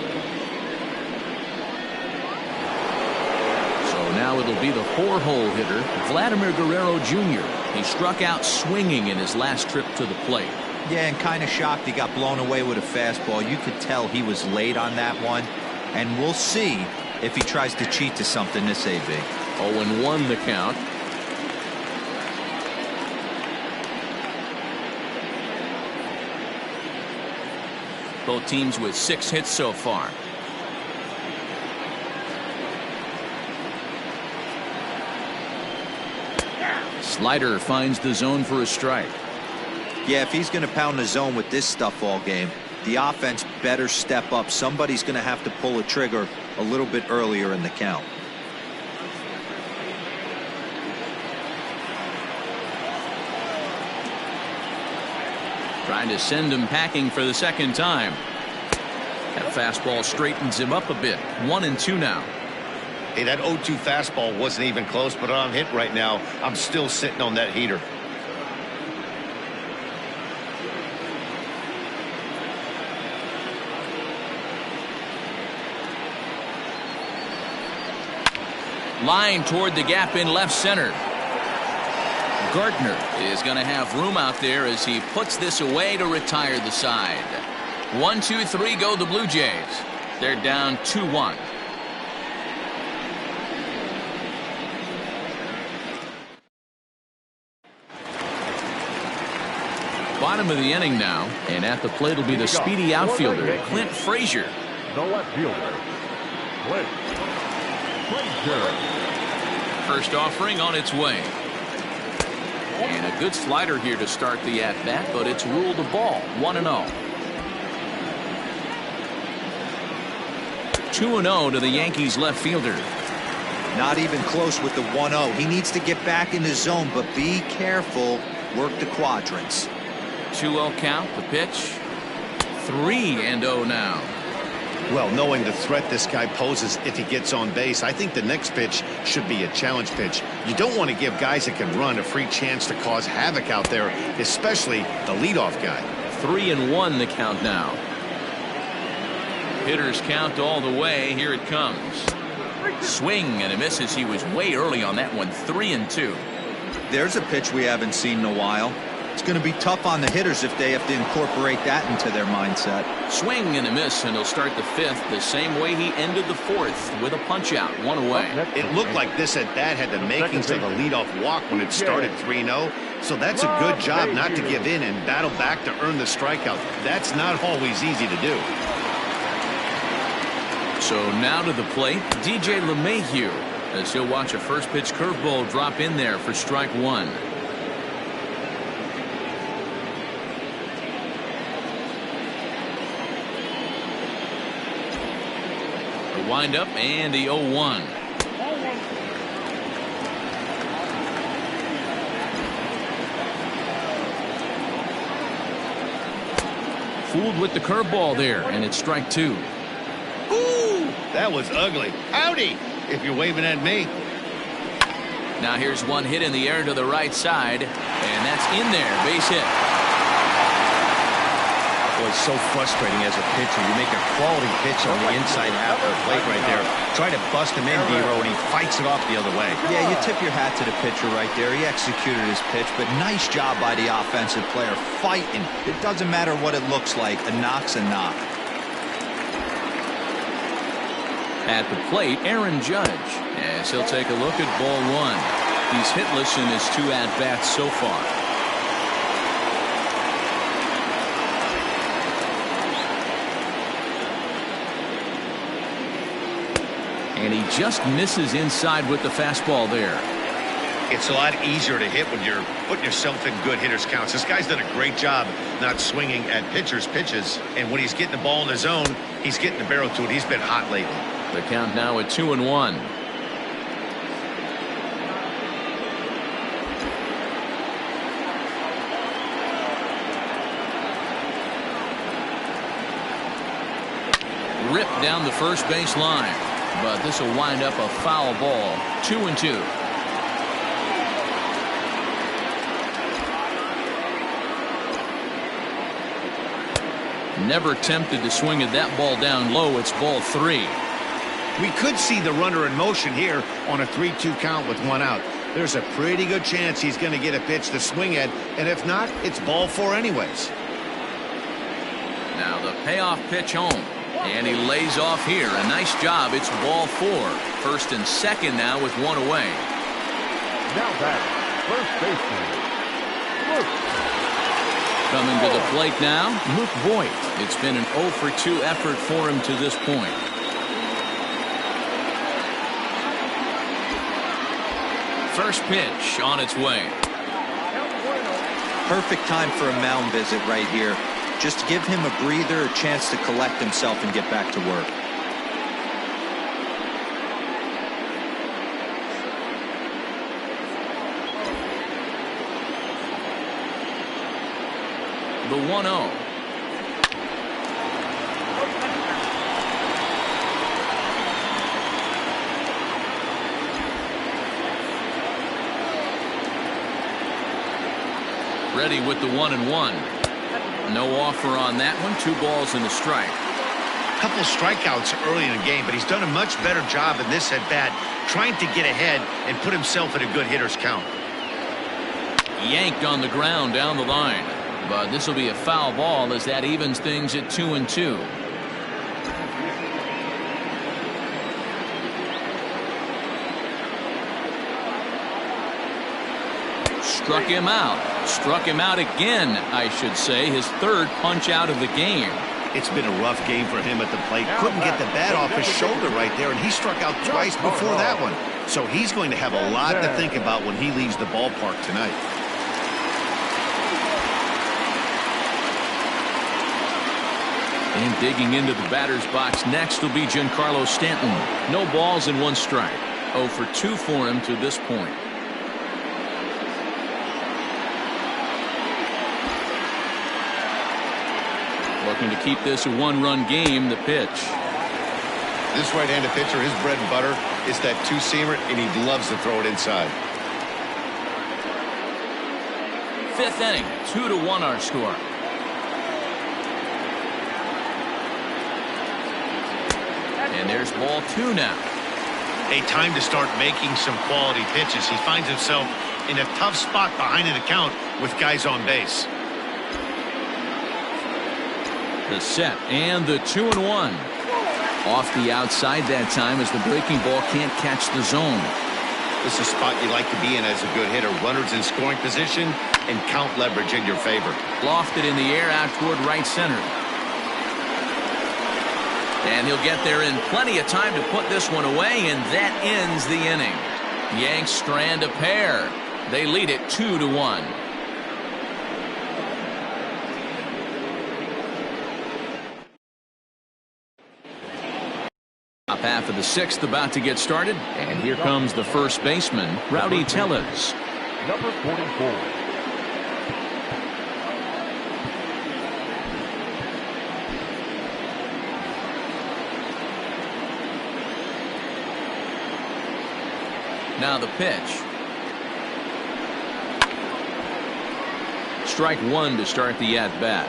So now it'll be the 4-hole hitter, Vladimir Guerrero Jr. He struck out swinging in his last trip to the plate. Yeah, and kind of shocked he got blown away with a fastball. You could tell he was late on that one. And we'll see if he tries to cheat to something this AB. 0-1 the count. Both teams with 6 hits so far. Slider finds the zone for a strike. Yeah, if he's going to pound the zone with this stuff all game, the offense better step up. Somebody's going to have to pull a trigger a little bit earlier in the count. Trying to send him packing for the second time. That fastball straightens him up a bit. 1-2 now. Hey, that 0-2 fastball wasn't even close, but I'm hit right now. I'm still sitting on that heater. Line toward the gap in left center. Gardner is going to have room out there as he puts this away to retire the side. 1-2-3 go the Blue Jays. They're down 2-1. Bottom of the inning now, and at the plate will be the speedy outfielder Clint Frazier. The left fielder, Clint Frazier. First offering on its way. And a good slider here to start the at-bat, but it's ruled a ball. 1-0. 2-0 to the Yankees left fielder. Not even close with the 1-0. He needs to get back in the zone, but be careful. Work the quadrants. 2-0 count, the pitch. 3-0 now. Well, knowing the threat this guy poses if he gets on base, I think the next pitch should be a challenge pitch. You don't want to give guys that can run a free chance to cause havoc out there, especially the leadoff guy. 3-1 the count now. Hitters count all the way. Here it comes. Swing and a miss as he was way early on that one. 3-2. There's a pitch we haven't seen in a while. It's going to be tough on the hitters if they have to incorporate that into their mindset. Swing and a miss, and he'll start the 5th the same way he ended the 4th with a punch out. 1 away. It looked like this at bat had the makings of a leadoff walk when it started 3-0. So that's a good job not to give in and battle back to earn the strikeout. That's not always easy to do. So now to the plate, DJ LeMahieu, as he'll watch a first pitch curveball drop in there for strike 1. The windup and the 0-1. Fooled with the curveball there, and it's strike 2. Ooh, that was ugly. Howdy, if you're waving at me. Now here's one hit in the air to the right side, and that's in there. Base hit. Boy, it's so frustrating as a pitcher. You make a quality pitch on the inside half of the plate right there. Try to bust him in, D-Row, and he fights it off the other way. Yeah, you tip your hat to the pitcher right there. He executed his pitch, but nice job by the offensive player fighting. It doesn't matter what it looks like. A knock's a knock. At the plate, Aaron Judge, as he'll take a look at ball 1. He's hitless in his 2 at-bats so far. And he just misses inside with the fastball there. It's a lot easier to hit when you're putting yourself in good hitter's counts. This guy's done a great job not swinging at pitchers' pitches. And when he's getting the ball in the zone, he's getting the barrel to it. He's been hot lately. The count now at 2-1. Ripped down the first base line, but this will wind up a foul ball. 2-2. Never tempted to swing at that ball down low. It's ball 3. We could see the runner in motion here on a 3-2 count with 1 out. There's a pretty good chance he's going to get a pitch to swing at, and if not, it's ball 4 anyways. Now the payoff pitch home, and he lays off here. A nice job. It's ball 4. First and second now with 1 away. Now back, first baseman, Luke. Coming to the plate now, Luke Voigt. It's been an 0 for 2 effort for him to this point. First pitch on its way. Perfect time for a mound visit right here. Just to give him a breather, a chance to collect himself and get back to work. The 1-0. Ready with the 1-1. No offer on that one. 2 balls and a strike. Couple strikeouts early in the game, but he's done a much better job in this at bat, trying to get ahead and put himself in a good hitter's count. Yanked on the ground down the line. But this will be a foul ball as that evens things at 2-2. Struck him out. Struck him out again, I should say. His 3rd punch out of the game. It's been a rough game for him at the plate. Couldn't get the bat off his shoulder right there, and he struck out twice before that one. So he's going to have a lot to think about when he leaves the ballpark tonight. And digging into the batter's box next will be Giancarlo Stanton. No balls and 1 strike. 0 for 2 for him to this point. Looking to keep this a 1-run game. The pitch. This right-handed pitcher, his bread and butter is that 2-seamer, and he loves to throw it inside. 5th inning. 2-1 our score. And there's ball 2 now. A time to start making some quality pitches. He finds himself in a tough spot behind an account with guys on base. The set and the 2-1. Off the outside that time as the breaking ball can't catch the zone. This is a spot you like to be in as a good hitter. Runners in scoring position and count leverage in your favor. Lofted in the air out toward right center. And he'll get there in plenty of time to put this one away, and that ends the inning. Yanks strand a pair. They lead it 2-1. Top half of the 6th about to get started, and here comes the first baseman, Rowdy Tellez. Number 44. Now the pitch. Strike 1 to start the at-bat.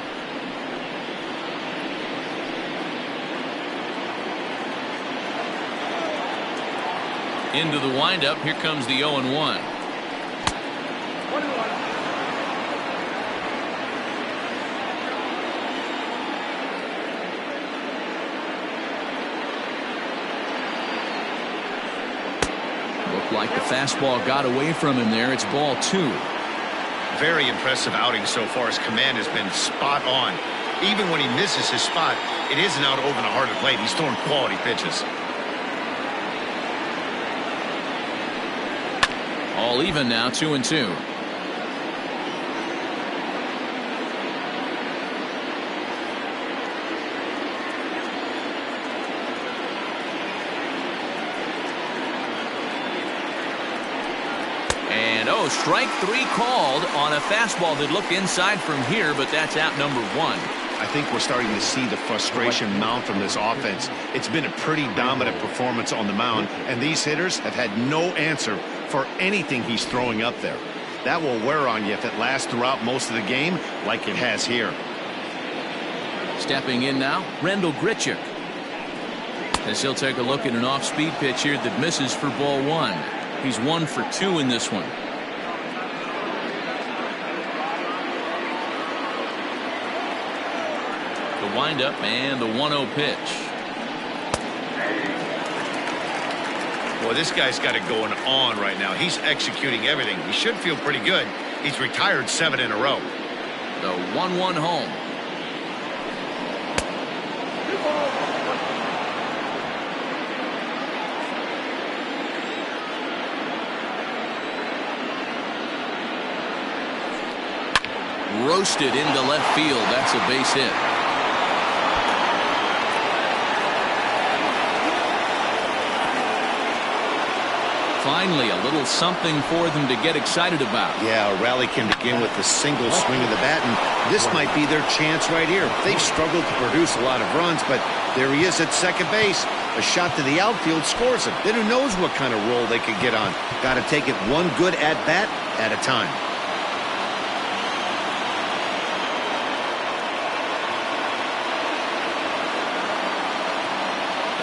Into the windup. Here comes the 0-1. Looked like the fastball got away from him there. It's ball 2. Very impressive outing so far. His command has been spot on. Even when he misses his spot, it isn't out over the heart of the plate. He's throwing quality pitches. All even now, 2-2. And strike 3 called on a fastball that looked inside from here, but that's out number 1. I think we're starting to see the frustration mount from this offense. It's been a pretty dominant performance on the mound, and these hitters have had no answer for anything he's throwing up there. That will wear on you if it lasts throughout most of the game like it has here. Stepping in now, Rendell Grichuk. As he'll take a look at an off-speed pitch here that misses for ball 1. He's 1 for 2 in this one. The windup and the 1-0 pitch. Well, this guy's got it going on right now. He's executing everything. He should feel pretty good. He's retired 7 in a row. The 1-1 home. Roasted into left field. That's a base hit. Finally, a little something for them to get excited about. Yeah, a rally can begin with a single swing of the bat, and this might be their chance right here. They've struggled to produce a lot of runs, but there he is at second base. A shot to the outfield scores him. Then who knows what kind of roll they could get on. Got to take it one good at-bat at a time.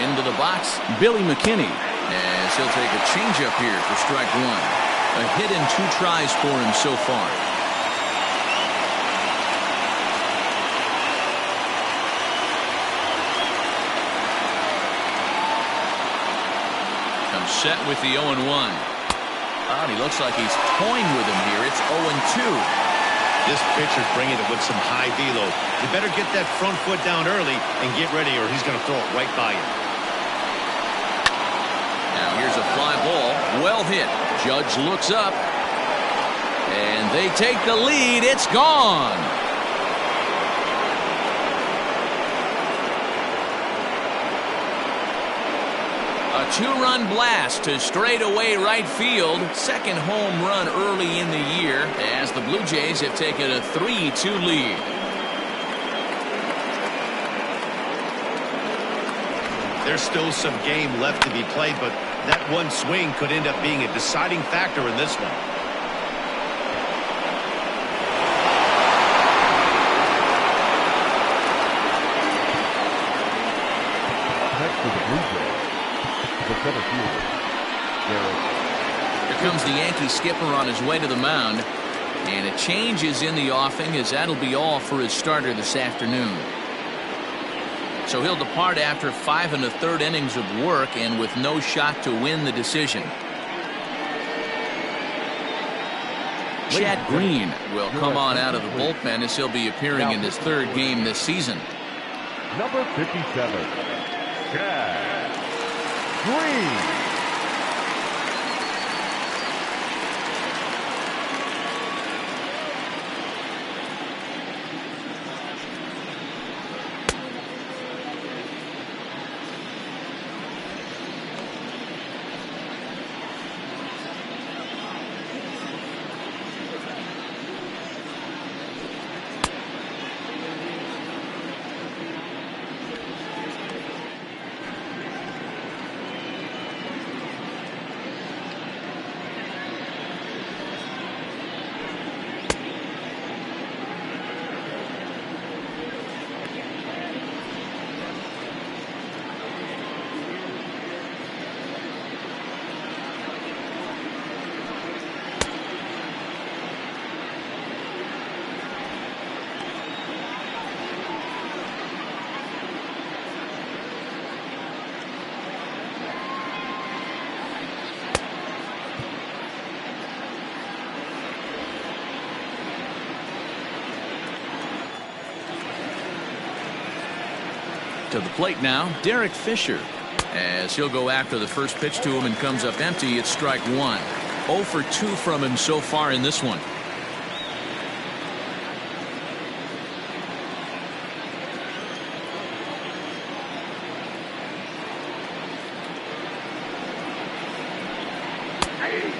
Into the box, Billy McKinney. As he'll take a changeup here for strike 1. A hit in 2 tries for him so far. Comes set with the 0-1. And he looks like he's toying with him here. It's 0-2. This pitcher's bringing it with some high velo. You better get that front foot down early and get ready, or he's going to throw it right by you. Now here's a fly ball. Well hit. Judge looks up. And they take the lead. It's gone. A 2-run blast to straightaway right field. Second home run early in the year as the Blue Jays have taken a 3-2 lead. There's still some game left to be played, but that one swing could end up being a deciding factor in this one. Next to the Blue Jays, the center fielder, Here comes the Yankee skipper on his way to the mound. And a change is in the offing, as that'll be all for his starter this afternoon. So he'll depart after 5 1/3 innings of work and with no shot to win the decision. Chad Green will come on out of the bullpen as he'll be appearing in his 3rd game this season. number 57, Chad Green. To the plate now, Derek Fisher. As he'll go after the first pitch to him and comes up empty, it's strike 1. 0 for 2 from him so far in this one.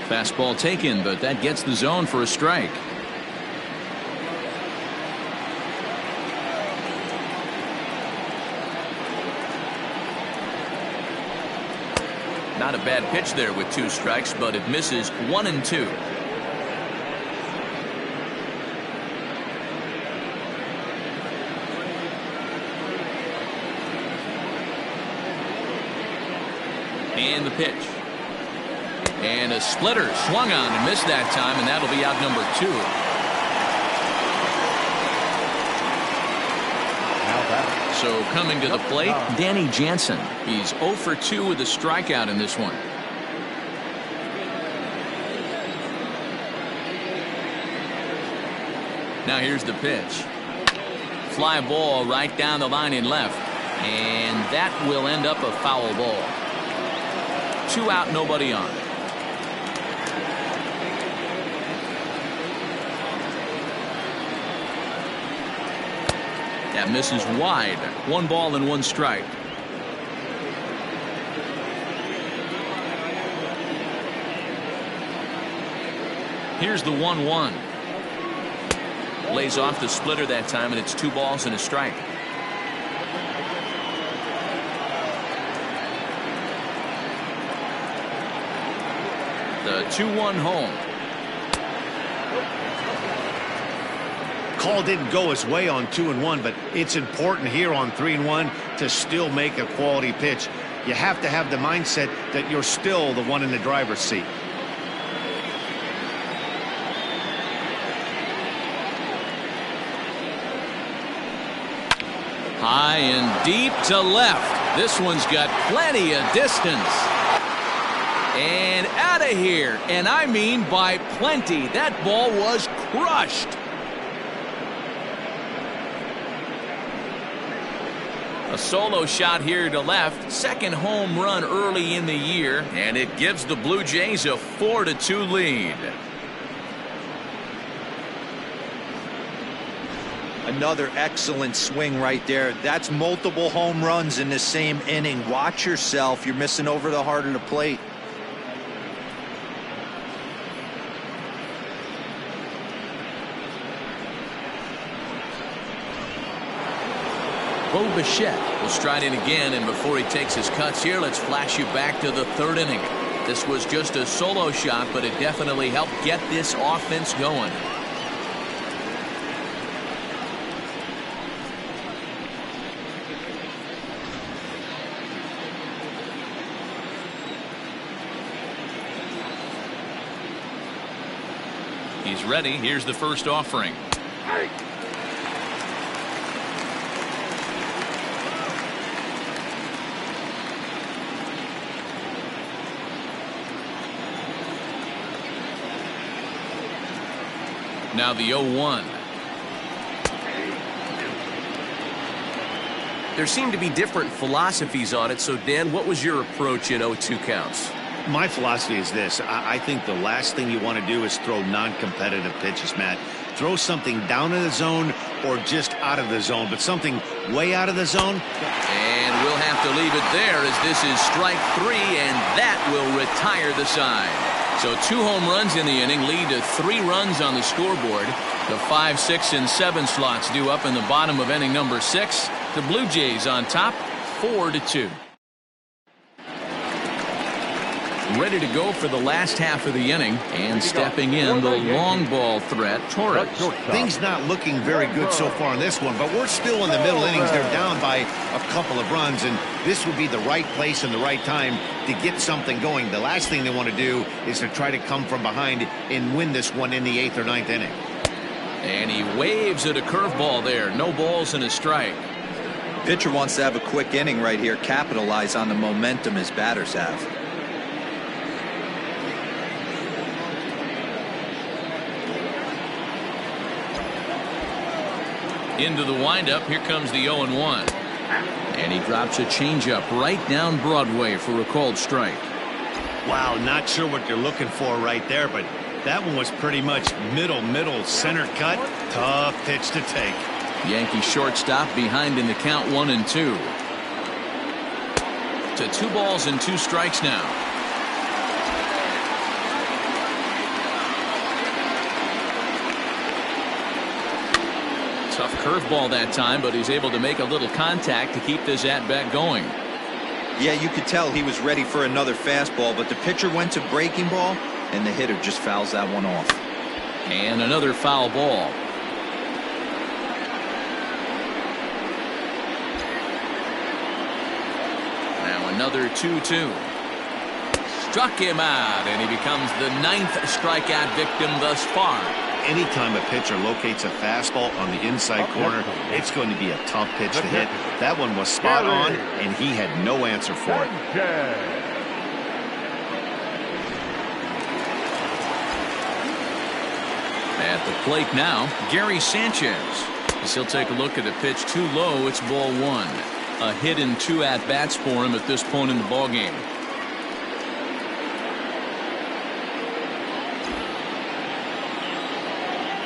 Fastball taken, but that gets the zone for a strike. Not a bad pitch there with 2 strikes, but it misses 1 and 2. And the pitch. And a splitter swung on and missed that time, and that'll be out number 2. So coming to the plate, Danny Jansen. He's 0 for 2 with a strikeout in this one. Now here's the pitch. Fly ball right down the line in left. And that will end up a foul ball. 2 out, nobody on. That misses wide. 1 ball and 1 strike. Here's the 1-1. Lays off the splitter that time, and it's 2 balls and a strike. The 2-1 home. Call didn't go his way on 2-1, but it's important here on 3-1 to still make a quality pitch. You have to have the mindset that you're still the one in the driver's seat. High and deep to left. This one's got plenty of distance. And out of here. And I mean by plenty. That ball was crushed. A solo shot here to left. Second home run early in the year. And it gives the Blue Jays a 4-2 lead. Another excellent swing right there. That's multiple home runs in the same inning. Watch yourself. You're missing over the heart of the plate. Bo Bichette will stride in again, and before he takes his cuts here, let's flash you back to the 3rd inning. This was just a solo shot, but it definitely helped get this offense going. He's ready. Here's the first offering. Now the 0-1. There seem to be different philosophies on it. So, Dan, what was your approach at 0-2 counts? My philosophy is this. I think the last thing you want to do is throw non-competitive pitches, Matt. Throw something down in the zone or just out of the zone, but something way out of the zone. And we'll have to leave it there as this is strike 3, and that will retire the side. So 2 home runs in the inning lead to 3 runs on the scoreboard. The 5, 6, and 7 slots due up in the bottom of inning number 6. The Blue Jays on top, 4-2. Ready to go for the last half of the inning, and stepping in the long ball threat, Torres. Things not looking very good so far in this one, but we're still in the middle innings. They're down by a couple of runs, and this would be the right place and the right time to get something going. The last thing they want to do is to try to come from behind and win this one in the 8th or 9th inning. And he waves at a curveball there. No balls and a strike. Pitcher wants to have a quick inning right here, capitalize on the momentum his batters have. Into the windup. Here comes the 0-1. And he drops a changeup right down Broadway for a called strike. Wow, not sure what you're looking for right there, but that one was pretty much middle, center cut. Tough pitch to take. Yankee shortstop behind in the count 1-2. To 2 balls and 2 strikes now. Tough curveball that time, but he's able to make a little contact to keep this at-bat going. Yeah, you could tell he was ready for another fastball, but the pitcher went to breaking ball, and the hitter just fouls that one off. And another foul ball. Now another 2-2. Struck him out, and he becomes the 9th strikeout victim thus far. Anytime a pitcher locates a fastball on the inside corner, it's going to be a tough pitch to hit. That one was spot on, and he had no answer for it. At the plate now, Gary Sanchez. As he'll take a look at the pitch too low, it's ball 1. A hit in 2 at-bats for him at this point in the ballgame.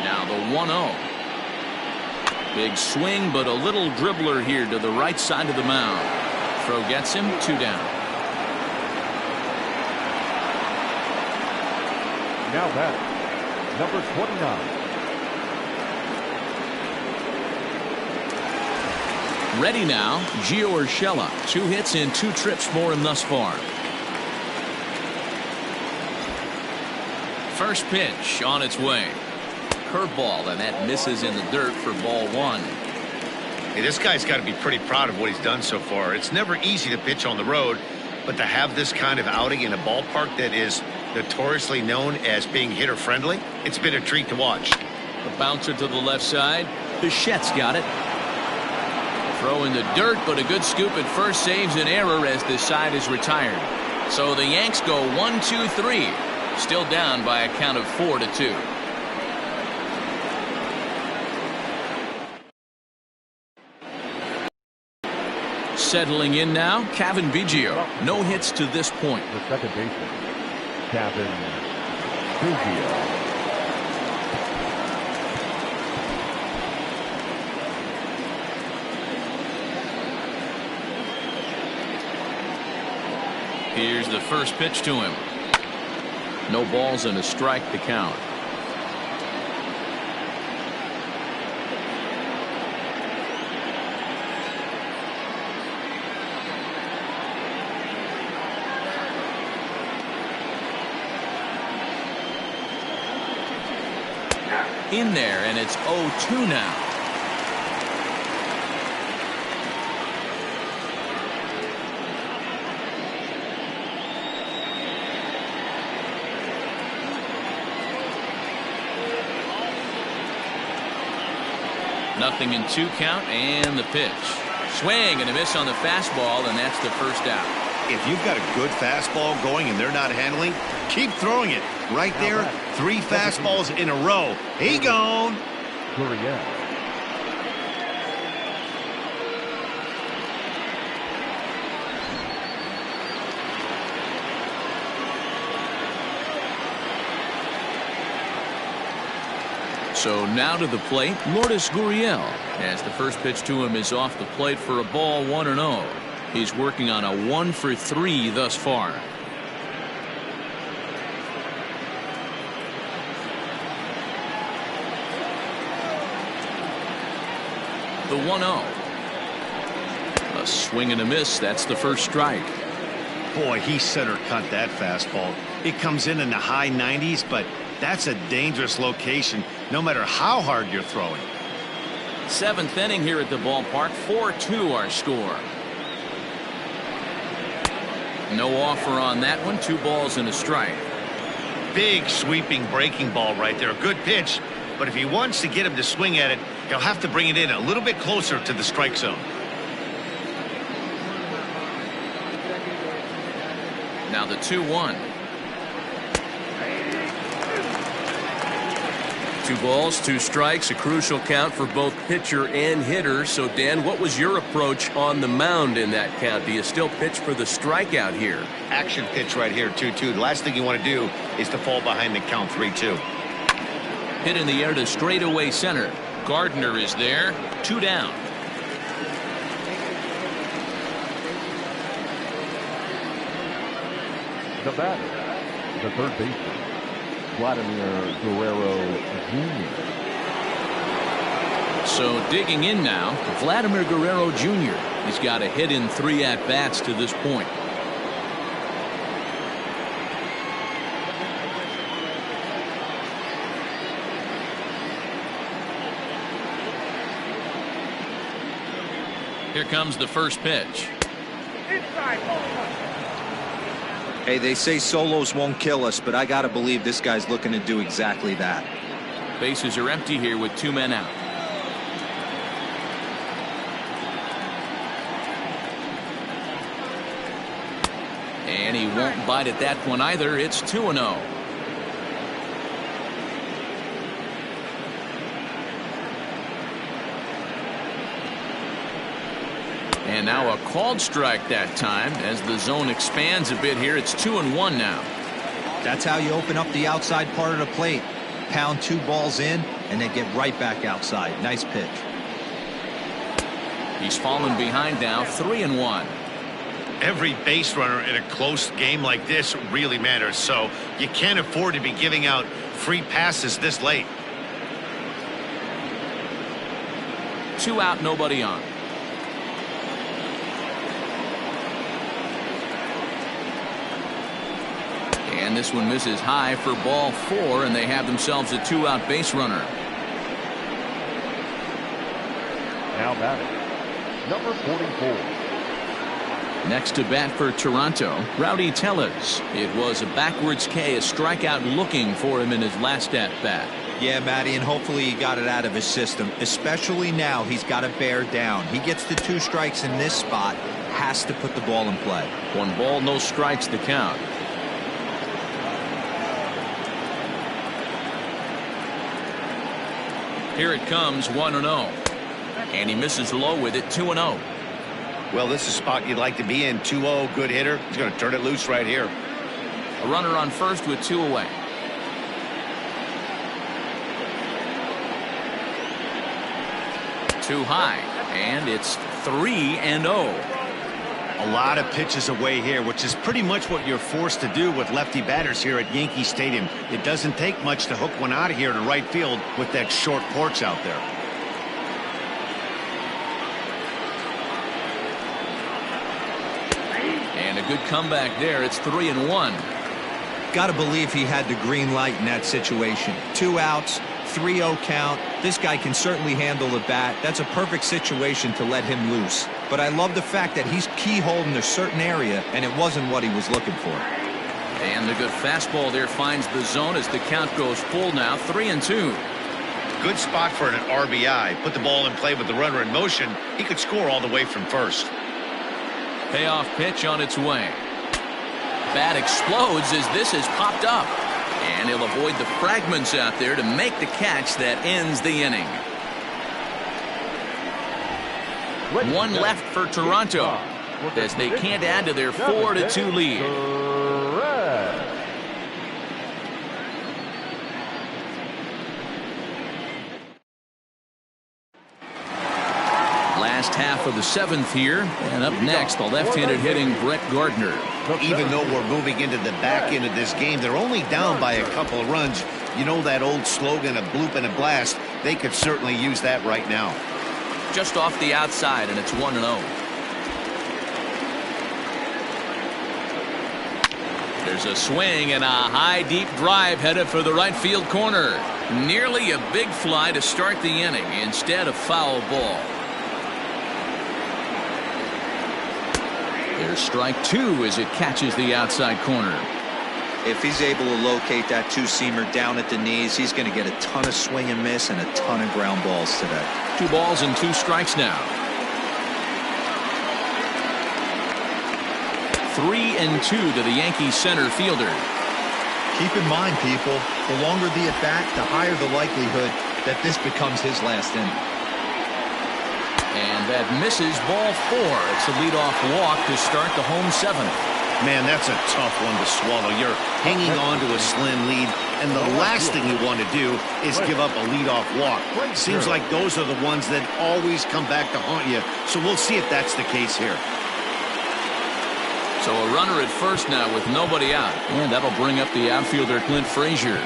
Now the 1-0. Big swing, but a little dribbler here to the right side of the mound. Throw gets him, 2 down. Now batting, number 29. Ready now, Gio Urshela. 2 hits and 2 trips for him thus far. First pitch on its way. Curveball, and that misses in the dirt for ball 1. Hey, this guy's got to be pretty proud of what he's done so far. It's never easy to pitch on the road, but to have this kind of outing in a ballpark that is notoriously known as being hitter friendly, it's been a treat to watch. The bouncer to the left side. Bichette's got it. Throw in the dirt, but a good scoop at first saves an error as this side is retired. So the Yanks go 1-2-3. Still down by a count of 4-2. Settling in now, Cavan Biggio. No hits to this point. The second baseman, Cavan Biggio. Here's the first pitch to him. No balls and a strike to count. In there, and it's 0-2 now. Nothing in 2 count, and the pitch. Swing and a miss on the fastball, and that's the first out. If you've got a good fastball going and they're not handling, keep throwing it. Right there, 3 fastballs in a row. He gone. Gurriel. So now to the plate, Lourdes Gurriel, as the first pitch to him is off the plate for a ball 1-0. He's working on a 1-for-3 thus far. The 1-0. A swing and a miss. That's the first strike. Boy, he center cut that fastball. It comes in the high 90s, but that's a dangerous location no matter how hard you're throwing. 7th inning here at the ballpark. 4-2 our score. No offer on that one. 2 balls and a strike. Big sweeping breaking ball right there. A good pitch, but if he wants to get him to swing at it, he'll have to bring it in a little bit closer to the strike zone. Now the 2-1. 2 balls, 2 strikes, a crucial count for both pitcher and hitter. So, Dan, what was your approach on the mound in that count? Do you still pitch for the strikeout here? Action pitch right here, 2-2. The last thing you want to do is to fall behind the count 3-2. Hit in the air to straightaway center. Gardner is there. 2 down. The batter, the third baseman, Vladimir Guerrero Jr. So digging in now, Vladimir Guerrero Jr. He's got a hit in 3 at-bats to this point. Here comes the first pitch. Hey, they say solos won't kill us, but I got to believe this guy's looking to do exactly that. Bases are empty here with 2 men out. And he won't bite at that one either. It's 2-0. And now a called strike that time as the zone expands a bit here. It's 2-1 now. That's how you open up the outside part of the plate. Pound 2 balls in and then get right back outside. Nice pitch. He's fallen behind now, 3-1. Every base runner in a close game like this really matters, so you can't afford to be giving out free passes this late. 2 out, nobody on. And this one misses high for ball 4, and they have themselves a 2-out base runner. Now batting, number 44. Next to bat for Toronto, Rowdy Tellez. It was a backwards K, a strikeout looking for him in his last at-bat. Yeah, Matty, and hopefully he got it out of his system. Especially now, he's got to bear down. He gets the 2 strikes in this spot, has to put the ball in play. 1 ball, no strikes to count. Here it comes, 1-0. And he misses low with it, 2-0. Well, this is a spot you'd like to be in. 2-0, good hitter. He's going to turn it loose right here. A runner on first with 2 away. Too high, and it's 3-0. A lot of pitches away here, which is pretty much what you're forced to do with lefty batters here at Yankee Stadium. It doesn't take much to hook one out of here to right field with that short porch out there. And a good comeback there. It's 3-1. Got to believe he had the green light in that situation. 2 outs, 3-0 count. This guy can certainly handle the bat. That's a perfect situation to let him loose. But I love the fact that he's keyholed in a certain area, and it wasn't what he was looking for. And the good fastball there finds the zone as the count goes full now, 3-2. Good spot for an RBI. Put the ball in play with the runner in motion. He could score all the way from first. Payoff pitch on its way. Bat explodes as this has popped up. And he'll avoid the fragments out there to make the catch that ends the inning. 1 left for Toronto as they can't add to their 4-2 lead. Last half of the 7th here, and up next the left-handed hitting Brett Gardner. Even though we're moving into the back end of this game, they're only down by a couple of runs. You know that old slogan, a bloop and a blast. They could certainly use that right now. Just off the outside, and it's 1-0. There's a swing and a high deep drive headed for the right field corner. Nearly a big fly to start the inning. Instead, a foul ball. There's strike 2 as it catches the outside corner. If he's able to locate that 2-seamer down at the knees, he's going to get a ton of swing and miss and a ton of ground balls today. 2 balls and 2 strikes now. 3-2 to the Yankees center fielder. Keep in mind, people, the longer the at-bat, the higher the likelihood that this becomes his last inning. And that misses ball 4. It's a leadoff walk to start the home 7th. Man, that's a tough one to swallow. You're hanging on to a slim lead, and the last thing you want to do is give up a leadoff walk. Seems like those are the ones that always come back to haunt you, so we'll see if that's the case here. So a runner at first now with nobody out. And that'll bring up the outfielder Clint Frazier.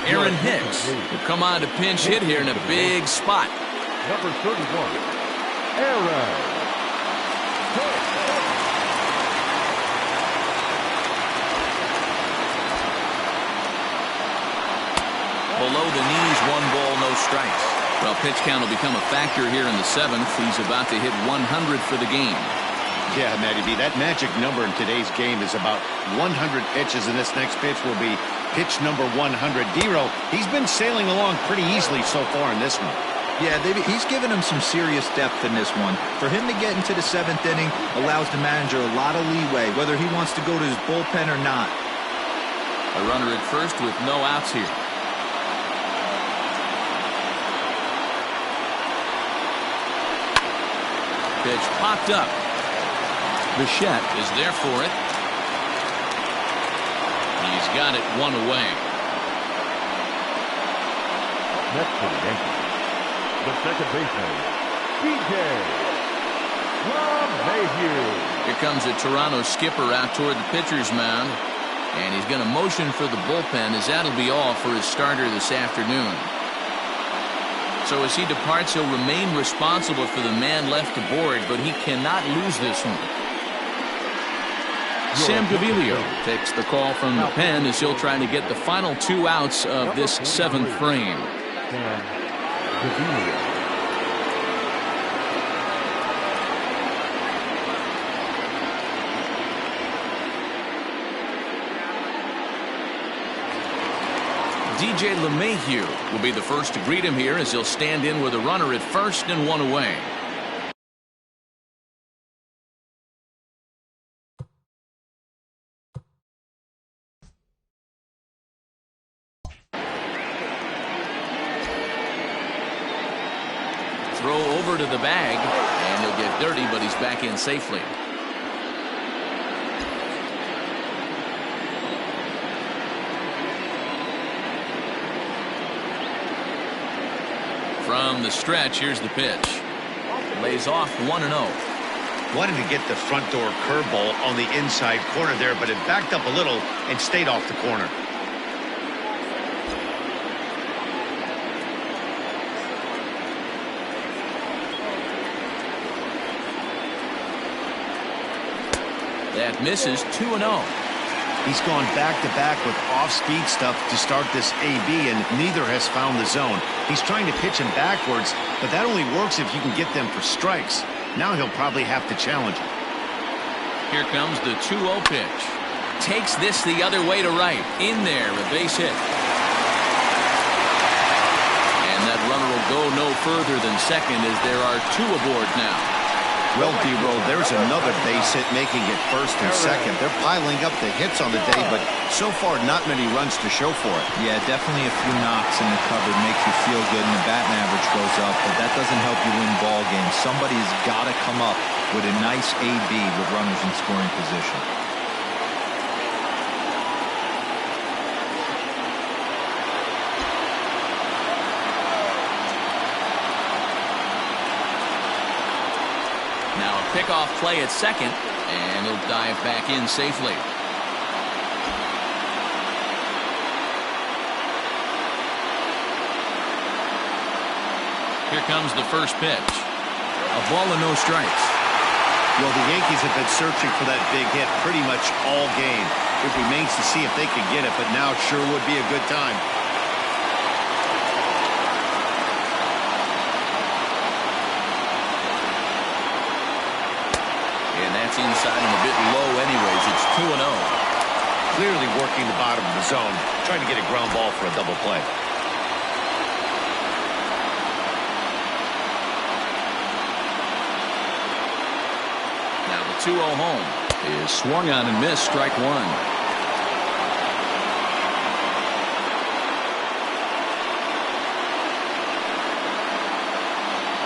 Aaron Hicks will come on to pinch hit here in a big spot. Number 31, Aaron. Below the knees, 1 ball, no strikes. Well, pitch count will become a factor here in the 7th. He's about to hit 100 for the game. Yeah, Matty B, that magic number in today's game is about 100 pitches, and this next pitch will be pitch number 100. Dero, he's been sailing along pretty easily so far in this one. Yeah, he's given him some serious depth in this one. For him to get into the 7th inning allows the manager a lot of leeway, whether he wants to go to his bullpen or not. A runner at first with no outs here. Pitch popped up. Bichette is there for it. He's got it 1 away. Next to the Yankees, the second baseman, DJ LeMahieu. Here comes a Toronto skipper out toward the pitcher's mound. And he's going to motion for the bullpen, as that'll be all for his starter this afternoon. So as he departs, he'll remain responsible for the man left aboard, but he cannot lose this one. Sam Gaviglio takes the call from the pen as he'll try to get the final 2 outs of this 7th frame. Sam Gaviglio. DJ LeMahieu will be the first to greet him here as he'll stand in with a runner at first and 1 away. Throw over to the bag, and he'll get dirty, but he's back in safely. From the stretch, here's the pitch. Lays off 1-0. Wanted to get the front door curveball on the inside corner there, but it backed up a little and stayed off the corner. That misses 2-0. He's gone back-to-back with off-speed stuff to start this AB, and neither has found the zone. He's trying to pitch him backwards, but that only works if you can get them for strikes. Now he'll probably have to challenge him. Here comes the 2-0 pitch. Takes this the other way to right. In there, a base hit. And that runner will go no further than second as there are 2 aboard now. Well, D-Roll, there's another base hit making it first and second. They're piling up the hits on the day, but so far not many runs to show for it. Yeah, definitely a few knocks in the cupboard makes you feel good and the batting average goes up, but that doesn't help you win ball games. Somebody's got to come up with a nice AB with runners in scoring position. Now a pickoff play at second, and he'll dive back in safely. Here comes the first pitch. A ball and no strikes. Well, the Yankees have been searching for that big hit pretty much all game. It remains to see if they can get it, but now sure would be a good time. That's inside and a bit low anyways. It's 2-0. Clearly working the bottom of the zone, trying to get a ground ball for a double play. Now the 2-0 home. is swung on and missed. Strike one.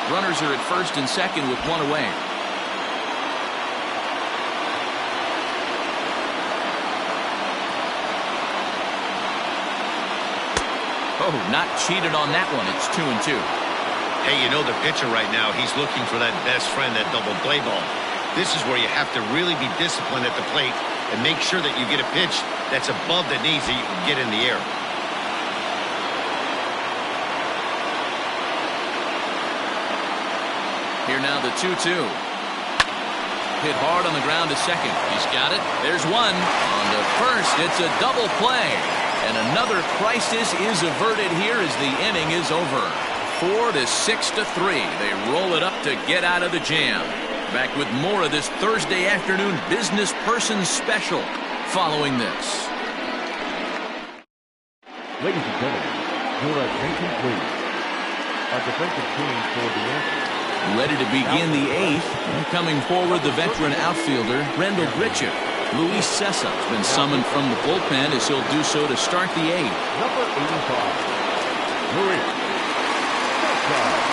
Runners are at first and second with one away. Oh, not cheated on that one. It's 2-2. Hey, you know the pitcher right now, he's looking for that best friend, that double play ball. This is where you have to really be disciplined at the plate and make sure that you get a pitch that's above the knees that you can get in the air. Here now the 2-2. Hit hard on the ground to second. He's got it. There's one. On to first. It's a double play. And another crisis is averted here as the inning is over. 4-6-3. They roll it up to get out of the jam. Back with more of this Thursday afternoon business person special following this. Ladies and gentlemen, your attention please. Our defensive team for the Yankees. Ready to begin the eighth. And coming forward, the veteran outfielder, Rendell Gritchick. Luis Cessa has been summoned from the bullpen as he'll do so to start the eighth. Number 85, Luis Cessa.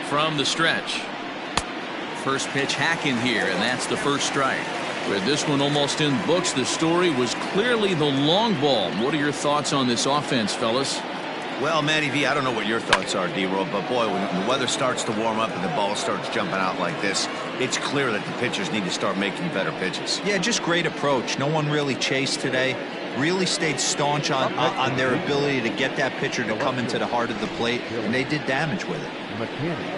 From the stretch. First pitch hacking here, and that's the first strike. With this one almost in books, the story was clearly the long ball. What are your thoughts on this offense, fellas? Well, Matty V, I don't know what your thoughts are, D-Roll, but boy, when the weather starts to warm up and the ball starts jumping out like this, it's clear that the pitchers need to start making better pitches. Yeah, just great approach. No one really chased today. Really stayed staunch on their ability to get that pitcher to come into the heart of the plate, and they did damage with it. McKinney.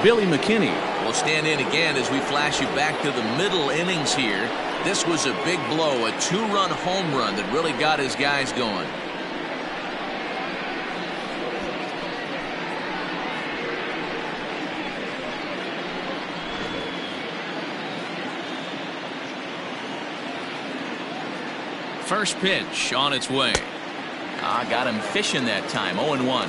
Billy McKinney will stand in again as we flash you back to the middle innings here. This was a big blow, a two-run home run that really got his guys going. First pitch on its way. Got him fishing that time. 0-1.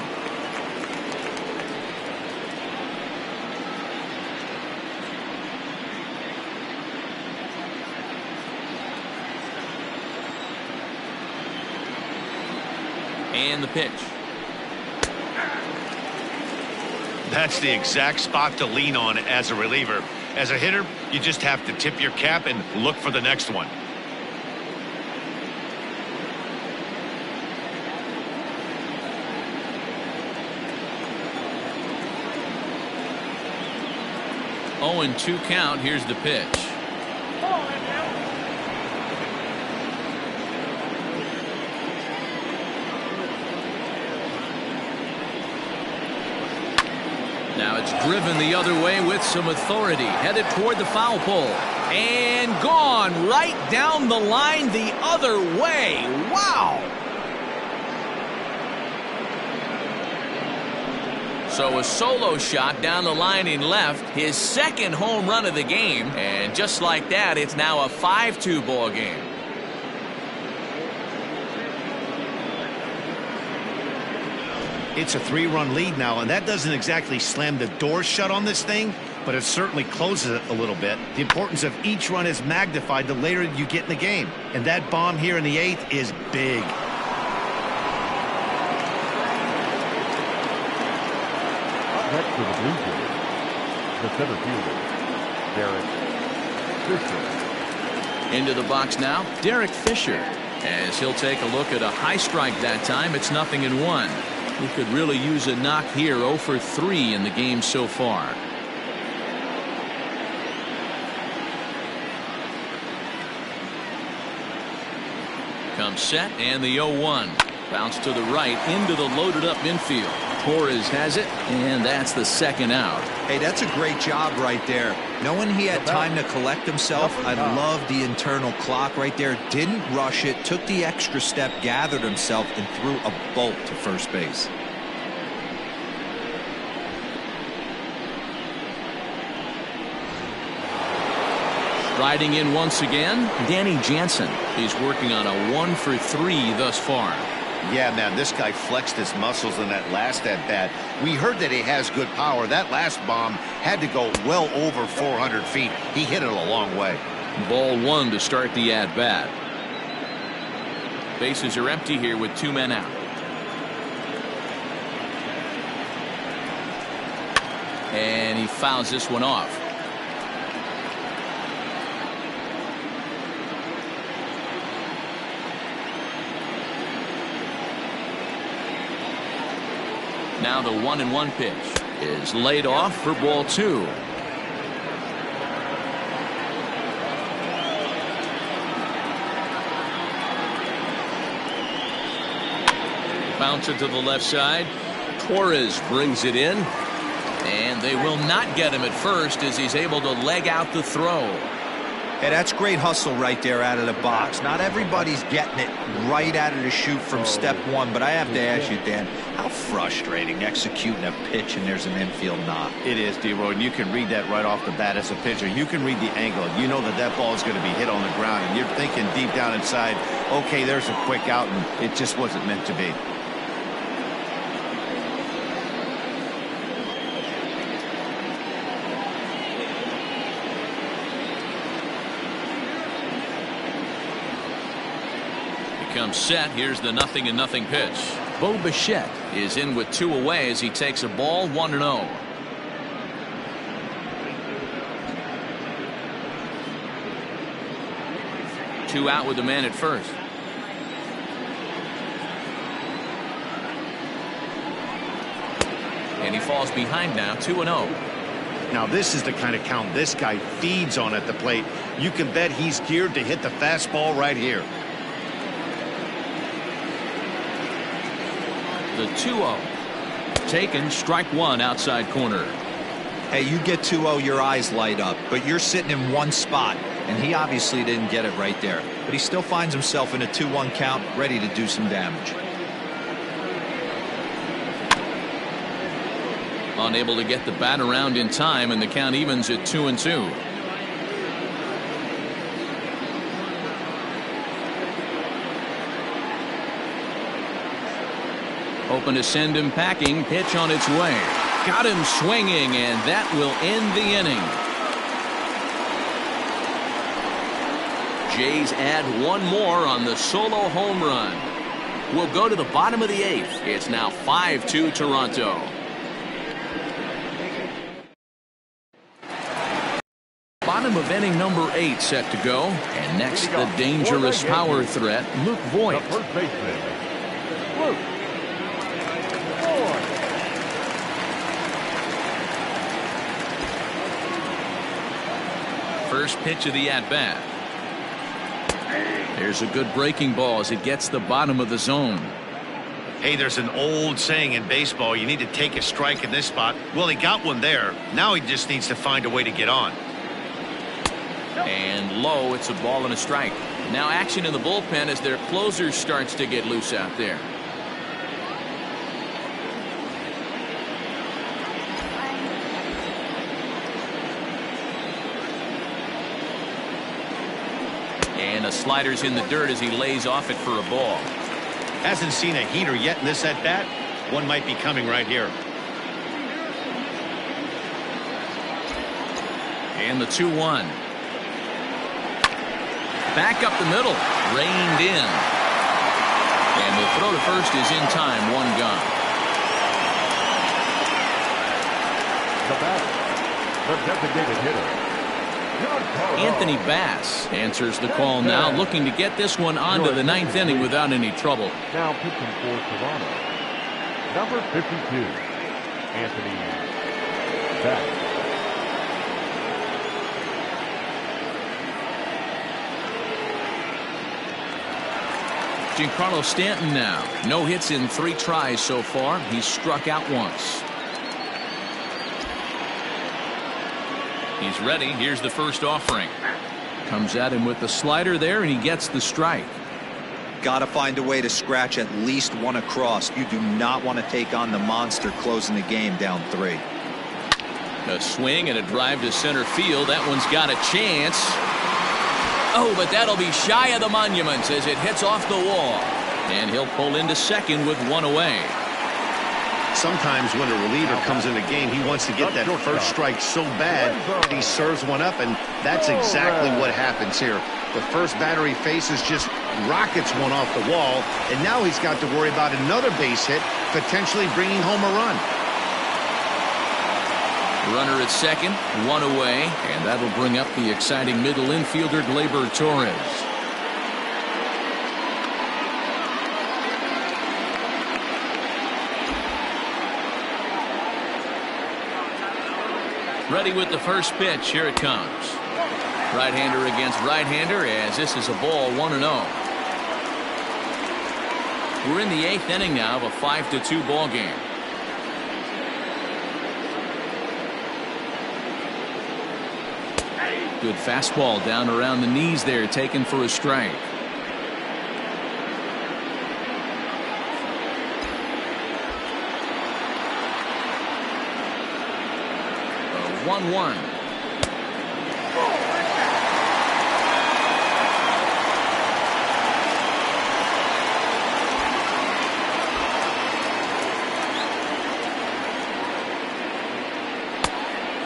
And the pitch. That's the exact spot to lean on as a reliever. As a hitter, you just have to tip your cap and look for the next one. Oh, and 2 count. Here's the pitch. Now it's driven the other way with some authority. Headed toward the foul pole. And gone right down the line the other way. Wow! So a solo shot down the line in left. His second home run of the game. And just like that, it's now a 5-2 ball game. It's a 3-run lead now, and that doesn't exactly slam the door shut on this thing, but it certainly closes it a little bit. The importance of each run is magnified the later you get in the game, and that bomb here in the 8th is big. Up next for the Blue Jays, the center fielder, Derek Fisher. Into the box now, Derek Fisher. As he'll take a look at a high strike that time, it's 0-1. He could really use a knock here. 0 for 3 in the game so far. Comes set and the 0-1. Bounce to the right into the loaded up infield. Torres has it, and that's the second out. Hey, that's a great job right there. Knowing he had time to collect himself, I love the internal clock right there. Didn't rush it, took the extra step, gathered himself, and threw a bolt to first base. Riding in once again, Danny Jansen. He's working on a 1 for 3 thus far. Yeah, man, this guy flexed his muscles in that last at-bat. We heard that he has good power. That last bomb had to go well over 400 feet. He hit it a long way. Ball 1 to start the at-bat. Bases are empty here with 2 men out. And he fouls this one off. Now the 1-1 pitch is laid off for ball 2. Bounce it to the left side. Torres brings it in. And they will not get him at first as he's able to leg out the throw. Hey, that's great hustle right there out of the box. Not everybody's getting it right out of the chute from step one, but I have to ask you, Dan, how frustrating executing a pitch and there's an infield knock. It is, D-Roy, and you can read that right off the bat as a pitcher. You can read the angle. You know that that ball is going to be hit on the ground, and you're thinking deep down inside, okay, there's a quick out, and it just wasn't meant to be. Comes set. Here's the 0-0 pitch. Bo Bichette is in with 2 away as he takes a ball 1-0. Two out with the man at first. And he falls behind now, 2-0. Now this is the kind of count this guy feeds on at the plate. You can bet he's geared to hit the fastball right here. The 2-0. Taken, strike 1 outside corner. Hey, you get 2-0, your eyes light up, but you're sitting in one spot, and he obviously didn't get it right there. But he still finds himself in a 2-1 count, ready to do some damage. Unable to get the bat around in time, and the count evens at 2-2. Open to send him packing. Pitch on its way. Got him swinging, and that will end the inning. Jays add 1 more on the solo home run. We'll go to the bottom of the 8th. It's now 5-2 Toronto. Bottom of inning number 8 set to go. And next, the dangerous power threat, Luke Voigt. The first baseman, Luke. First pitch of the at-bat. There's a good breaking ball as it gets the bottom of the zone. Hey, there's an old saying in baseball, you need to take a strike in this spot. Well, he got one there. Now he just needs to find a way to get on. And low, it's a ball and a strike. Now action in the bullpen as their closer starts to get loose out there. And a slider's in the dirt as he lays off it for a ball. Hasn't seen a heater yet in this at-bat. One might be coming right here. And the 2-1. Back up the middle. Reined in. And the throw to first is in time. 1 gone. The batter, the designated hitter, Anthony Bass answers the call now, looking to get this one onto the ninth inning without any trouble. Now pitching for Toronto, number 52, Anthony Bass. Giancarlo Stanton now. No hits in 3 tries so far. He's struck out once. He's ready. Here's the first offering. Comes at him with the slider there, and he gets the strike. Got to find a way to scratch at least one across. You do not want to take on the monster closing the game down 3. A swing and a drive to center field. That one's got a chance. Oh, but that'll be shy of the monuments as it hits off the wall. And he'll pull into second with 1 away. Sometimes when a reliever comes in the game, he wants to get that first strike so bad that he serves one up, and that's exactly what happens here. The first batter he faces just rockets one off the wall, and now he's got to worry about another base hit, potentially bringing home a run. Runner at second, 1 away, and that'll bring up the exciting middle infielder Gleyber Torres. Ready with the first pitch. Here it comes. Right-hander against right-hander, as this is a ball, 1-0. We're in the 8th inning now of a 5-2 ball game. Good fastball down around the knees there, taken for a strike. 1-1.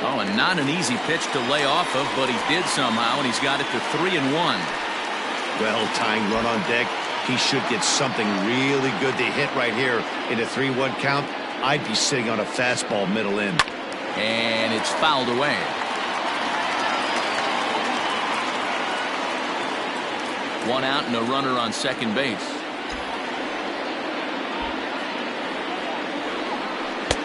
Oh, and not an easy pitch to lay off of, but he did somehow, and he's got it to 3-1. Well, tying run on deck. He should get something really good to hit right here in a 3-1 count. I'd be sitting on a fastball middle in. And it's fouled away. One out and a runner on second base.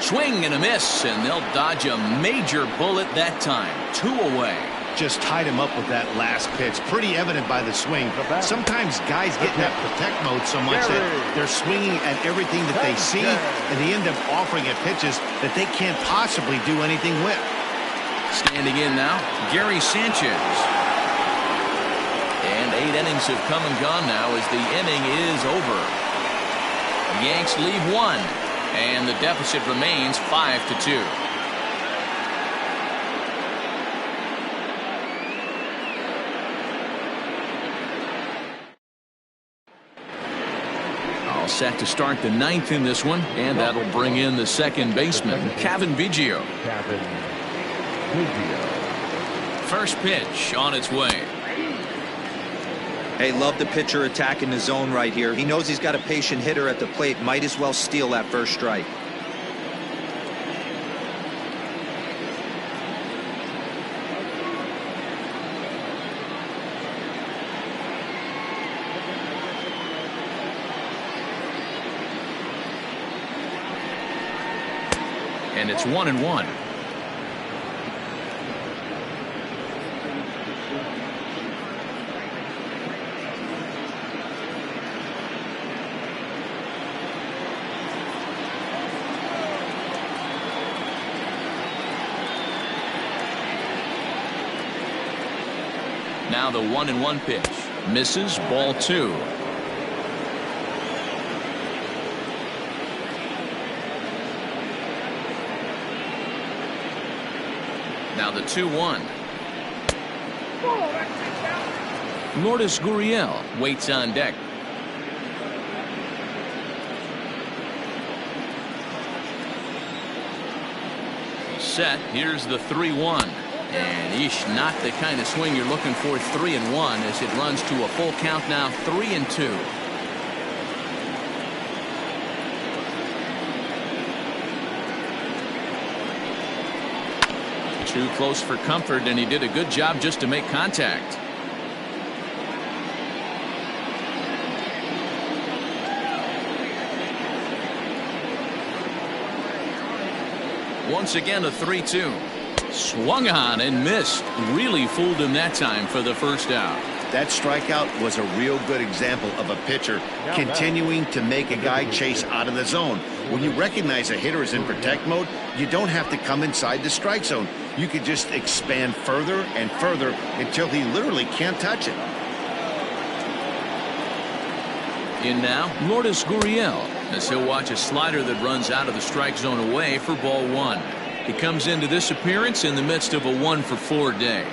Swing and a miss, and they'll dodge a major bullet that time. 2 away. Just tied him up with that last pitch. Pretty evident by the swing. Sometimes guys get in that protect mode so much that they're swinging at everything that they see, and they end up offering at pitches that they can't possibly do anything with. Standing in now, Gary Sanchez. And 8 innings have come and gone now as the inning is over. The Yanks leave 1, and the deficit remains 5-2. Set to start the 9th in this one, and that'll bring in the second baseman, Cavan Biggio. First pitch on its way. Hey, love the pitcher attacking the zone right here. He knows he's got a patient hitter at the plate. Might as well steal that first strike. And it's 1-1. Now the 1-1 pitch. Misses, ball 2. Now the 2-1. Lourdes Gurriel waits on deck. Set. Here's the 3-1. And not the kind of swing you're looking for. 3-1 as it runs to a full count now. 3-2. Too close for comfort, and he did a good job just to make contact. Once again, a 3-2. Swung on and missed. Really fooled him that time for the first out. That strikeout was a real good example of a pitcher continuing to make a guy chase out of the zone. When you recognize a hitter is in protect mode, you don't have to come inside the strike zone. You can just expand further and further until he literally can't touch it. In now, Lourdes Gurriel, as he'll watch a slider that runs out of the strike zone away for ball one. He comes into this appearance in the midst of a 1-for-4 day.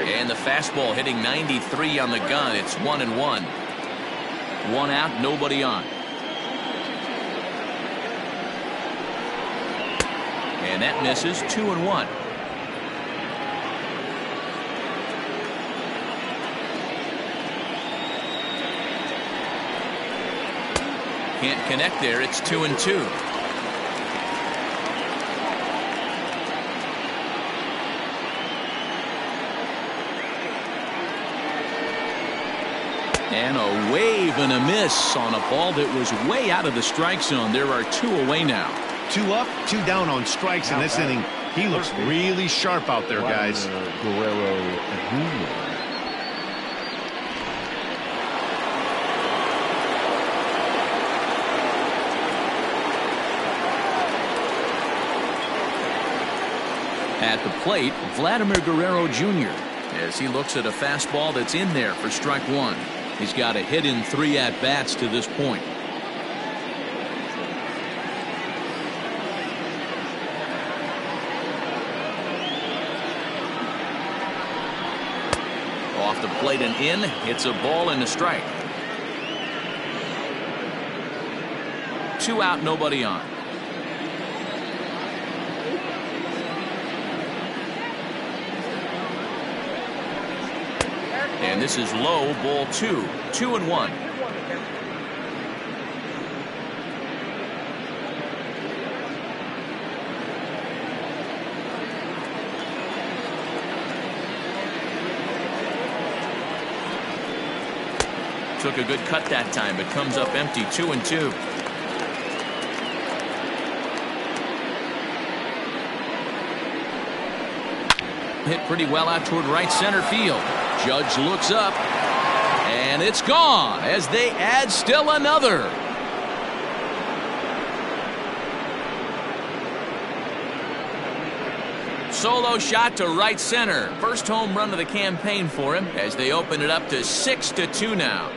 And the fastball hitting 93 on the gun. It's 1-1. One out, nobody on. And that misses. 2-1. Can't connect there. It's 2-2. And a wave and a miss on a ball that was way out of the strike zone. There are 2 away now. 2 up, 2 down on strikes in this inning. He looks really sharp out there, guys. At the plate, Vladimir Guerrero Jr. as he looks at a fastball that's in there for strike one. He's got a hit in 3 at-bats to this point. Off the plate and in. It's a ball and a strike. 2 out, nobody on. And this is low, ball 2. 2-1. Took a good cut that time, but comes up empty. 2-2. Hit pretty well out toward right center field. Judge looks up, and it's gone as they add still another. Solo shot to right center. First home run of the campaign for him as they open it up to 6-2 now.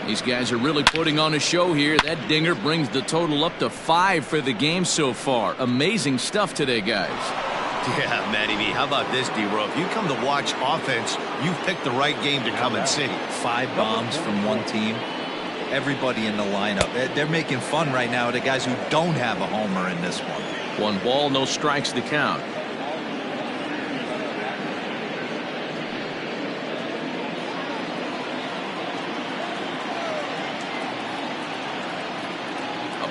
These guys are really putting on a show here. That dinger brings the total up to 5 for the game so far. Amazing stuff today, guys. Yeah, Matty V. How about this, D-Row? If you come to watch offense, you've picked the right game to come and see. 5 bombs from one team. Everybody in the lineup. They're making fun right now of the guys who don't have a homer in this one. 1 ball, no strikes to count.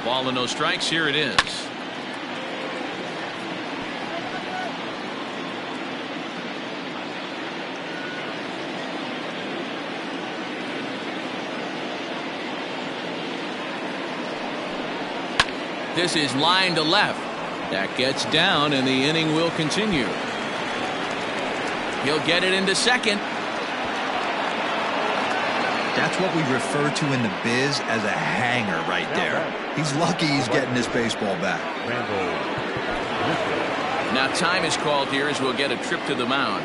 Ball and no strikes. Here it is. This is line to left. That gets down, and the inning will continue. He'll get it into second. That's what we refer to in the biz as a hanger right there. He's lucky he's getting this baseball back. Now time is called here as we'll get a trip to the mound.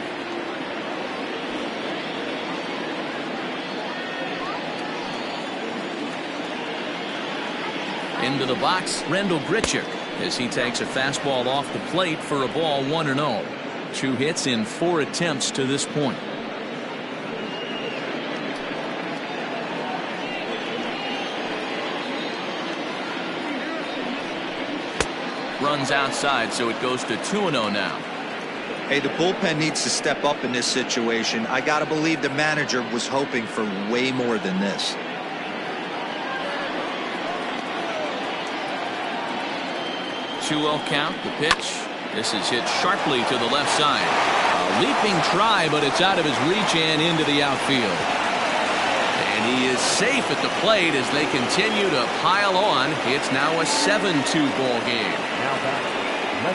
Into the box, Randall Grichuk as he takes a fastball off the plate for a ball 1-0. 2 hits in 4 attempts to this point. Runs outside, so it goes to 2-0 now. Hey, the bullpen needs to step up in this situation. I got to believe the manager was hoping for way more than this. 2-0 count, the pitch. This is hit sharply to the left side. A leaping try, but it's out of his reach and into the outfield. And he is safe at the plate as they continue to pile on. It's now a 7-2 ball game.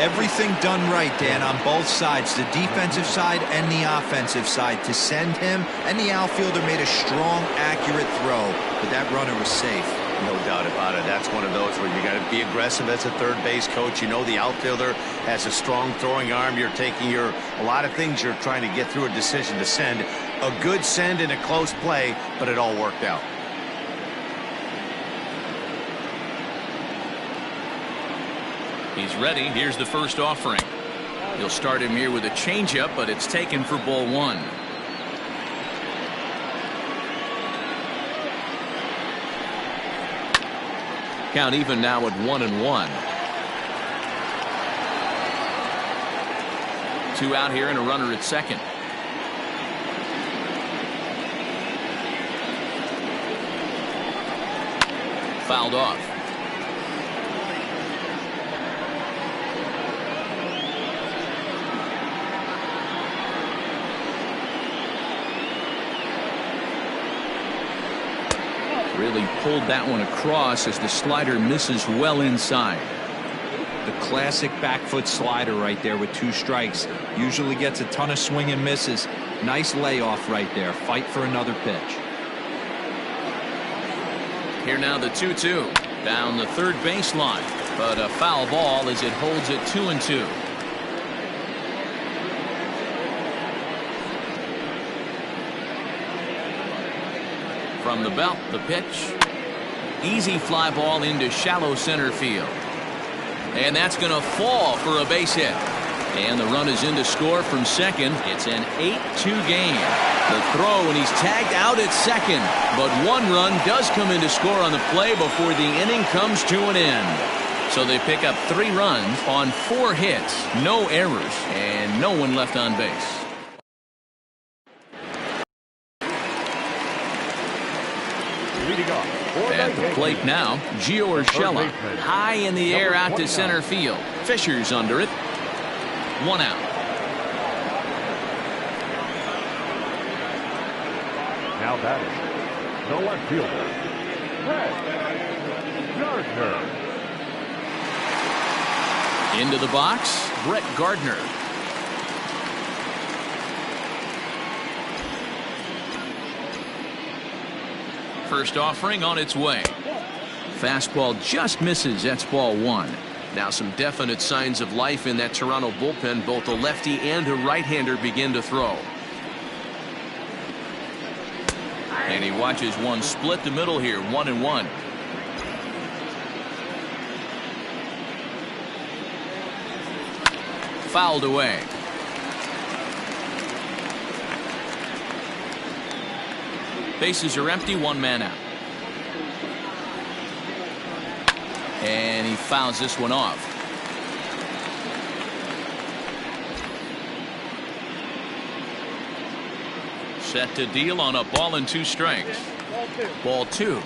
Everything done right, Dan, on both sides, the defensive side and the offensive side. To send him, and the outfielder made a strong, accurate throw, but that runner was safe. No doubt about it. That's one of those where you got to be aggressive as a third base coach. You know the outfielder has a strong throwing arm. You're taking a lot of things you're trying to get through a decision to send. A good send in a close play, but it all worked out. He's ready. Here's the first offering. He'll start him here with a changeup, but it's taken for ball one. Count even now at 1-1. 2 out here and a runner at second. Fouled off. Really pulled that one across as the slider misses well inside. The classic back foot slider right there with 2 strikes. Usually gets a ton of swing and misses. Nice layoff right there. Fight for another pitch. Here now the 2-2 down the third baseline, but a foul ball as it holds it 2-2. From the belt, the pitch. Easy fly ball into shallow center field. And that's going to fall for a base hit. And the run is in to score from second. It's an 8-2 game. The throw, and he's tagged out at second. But one run does come in to score on the play before the inning comes to an end. So they pick up 3 runs on 4 hits. No errors, and no one left on base. At the plate now, Gio Urshela. High in the air out to center field. Fisher's under it. 1 out. Now batting, the left fielder, Gardner. Into the box, Brett Gardner. First offering on its way. Fastball just misses. That's ball 1. Now some definite signs of life in that Toronto bullpen. Both a lefty and a right-hander begin to throw. And he watches one split the middle here. 1-1. Fouled away. Bases are empty. 1 man out. And he fouls this one off. Set to deal on a ball and 2 strikes. Ball 2.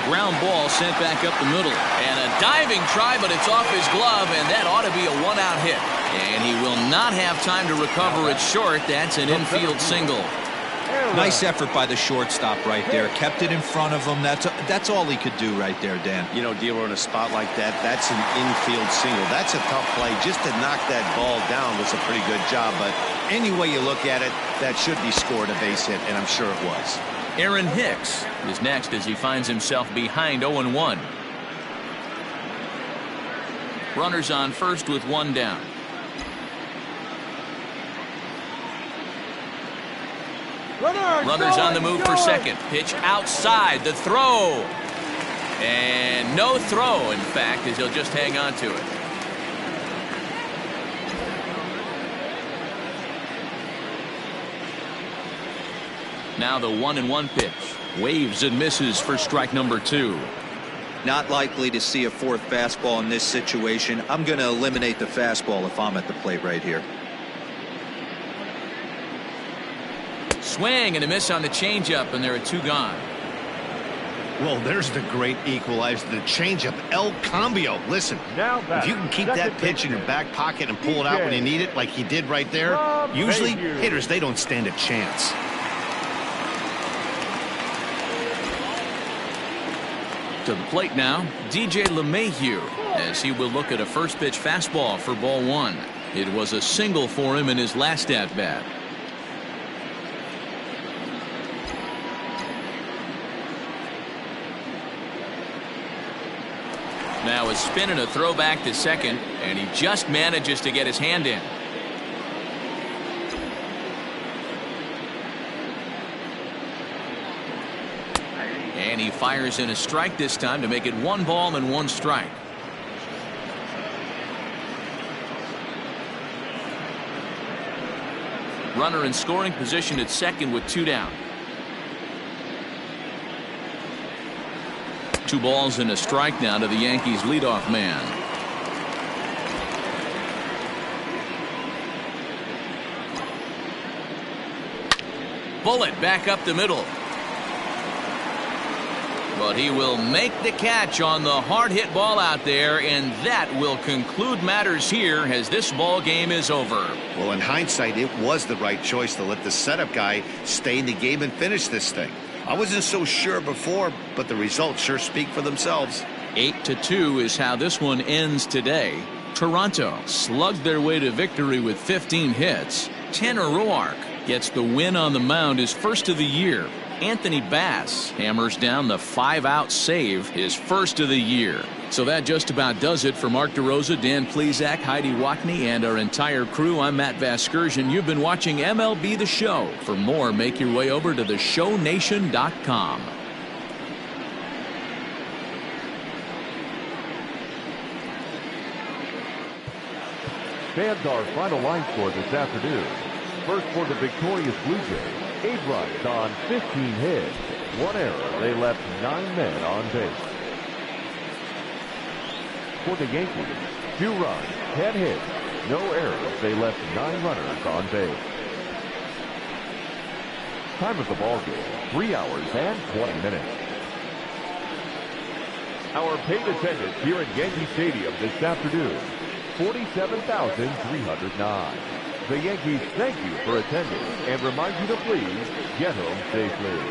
Ground ball sent back up the middle. And a diving try, but it's off his glove, and that ought to be a 1-out hit. And he will not have time to recover it short. That's an infield single. Nice effort by the shortstop right there. Kept it in front of him. That's all he could do right there, Dan. You know, Dealer, in a spot like that, that's an infield single. That's a tough play. Just to knock that ball down was a pretty good job. But any way you look at it, that should be scored a base hit, and I'm sure it was. Aaron Hicks is next as he finds himself behind 0-1. Runners on first with 1 down. Runners on the move for second. Pitch outside. The throw. And no throw, in fact, as he'll just hang on to it. Now the 1-1 pitch. Waves and misses for strike number 2. Not likely to see a fourth fastball in this situation. I'm going to eliminate the fastball if I'm at the plate right here. Swing and a miss on the changeup, and there are 2 gone. Well, there's the great equalizer, the changeup, El Cambio. Listen, Now if you can keep that pitch in your back pocket and pull it out when you need it, like he did right there, usually hitters, they don't stand a chance. To the plate now, DJ LeMahieu, as he will look at a first pitch fastball for ball 1. It was a single for him in his last at-bat. Now a spin and a throw back to second, and he just manages to get his hand in. And he fires in a strike this time to make it 1 ball and 1 strike. Runner in scoring position at second with 2 down. 2 balls and a strike now to the Yankees leadoff man. Bullet back up the middle. But he will make the catch on the hard hit ball out there, and that will conclude matters here as this ball game is over. Well, in hindsight, it was the right choice to let the setup guy stay in the game and finish this thing. I wasn't so sure before, but the results sure speak for themselves. 8-2 is how this one ends today. Toronto slugged their way to victory with 15 hits. Tanner Roark gets the win on the mound, his first of the year. Anthony Bass hammers down the 5-out save, his first of the year. So that just about does it for Mark DeRosa, Dan Plesac, Heidi Watney, and our entire crew. I'm Matt Vasgersian. You've been watching MLB The Show. For more, make your way over to theshownation.com. Fans, our final line score this afternoon. First for the victorious Blue Jays. 8 runs on 15 hits. 1 error. They left 9 men on base. For the Yankees, 2 runs, 10 hits, no errors. They left 9 runners on base. Time of the ball game, 3 hours and 20 minutes. Our paid attendance here at Yankee Stadium this afternoon, 47,309. The Yankees thank you for attending and remind you to please get home safely.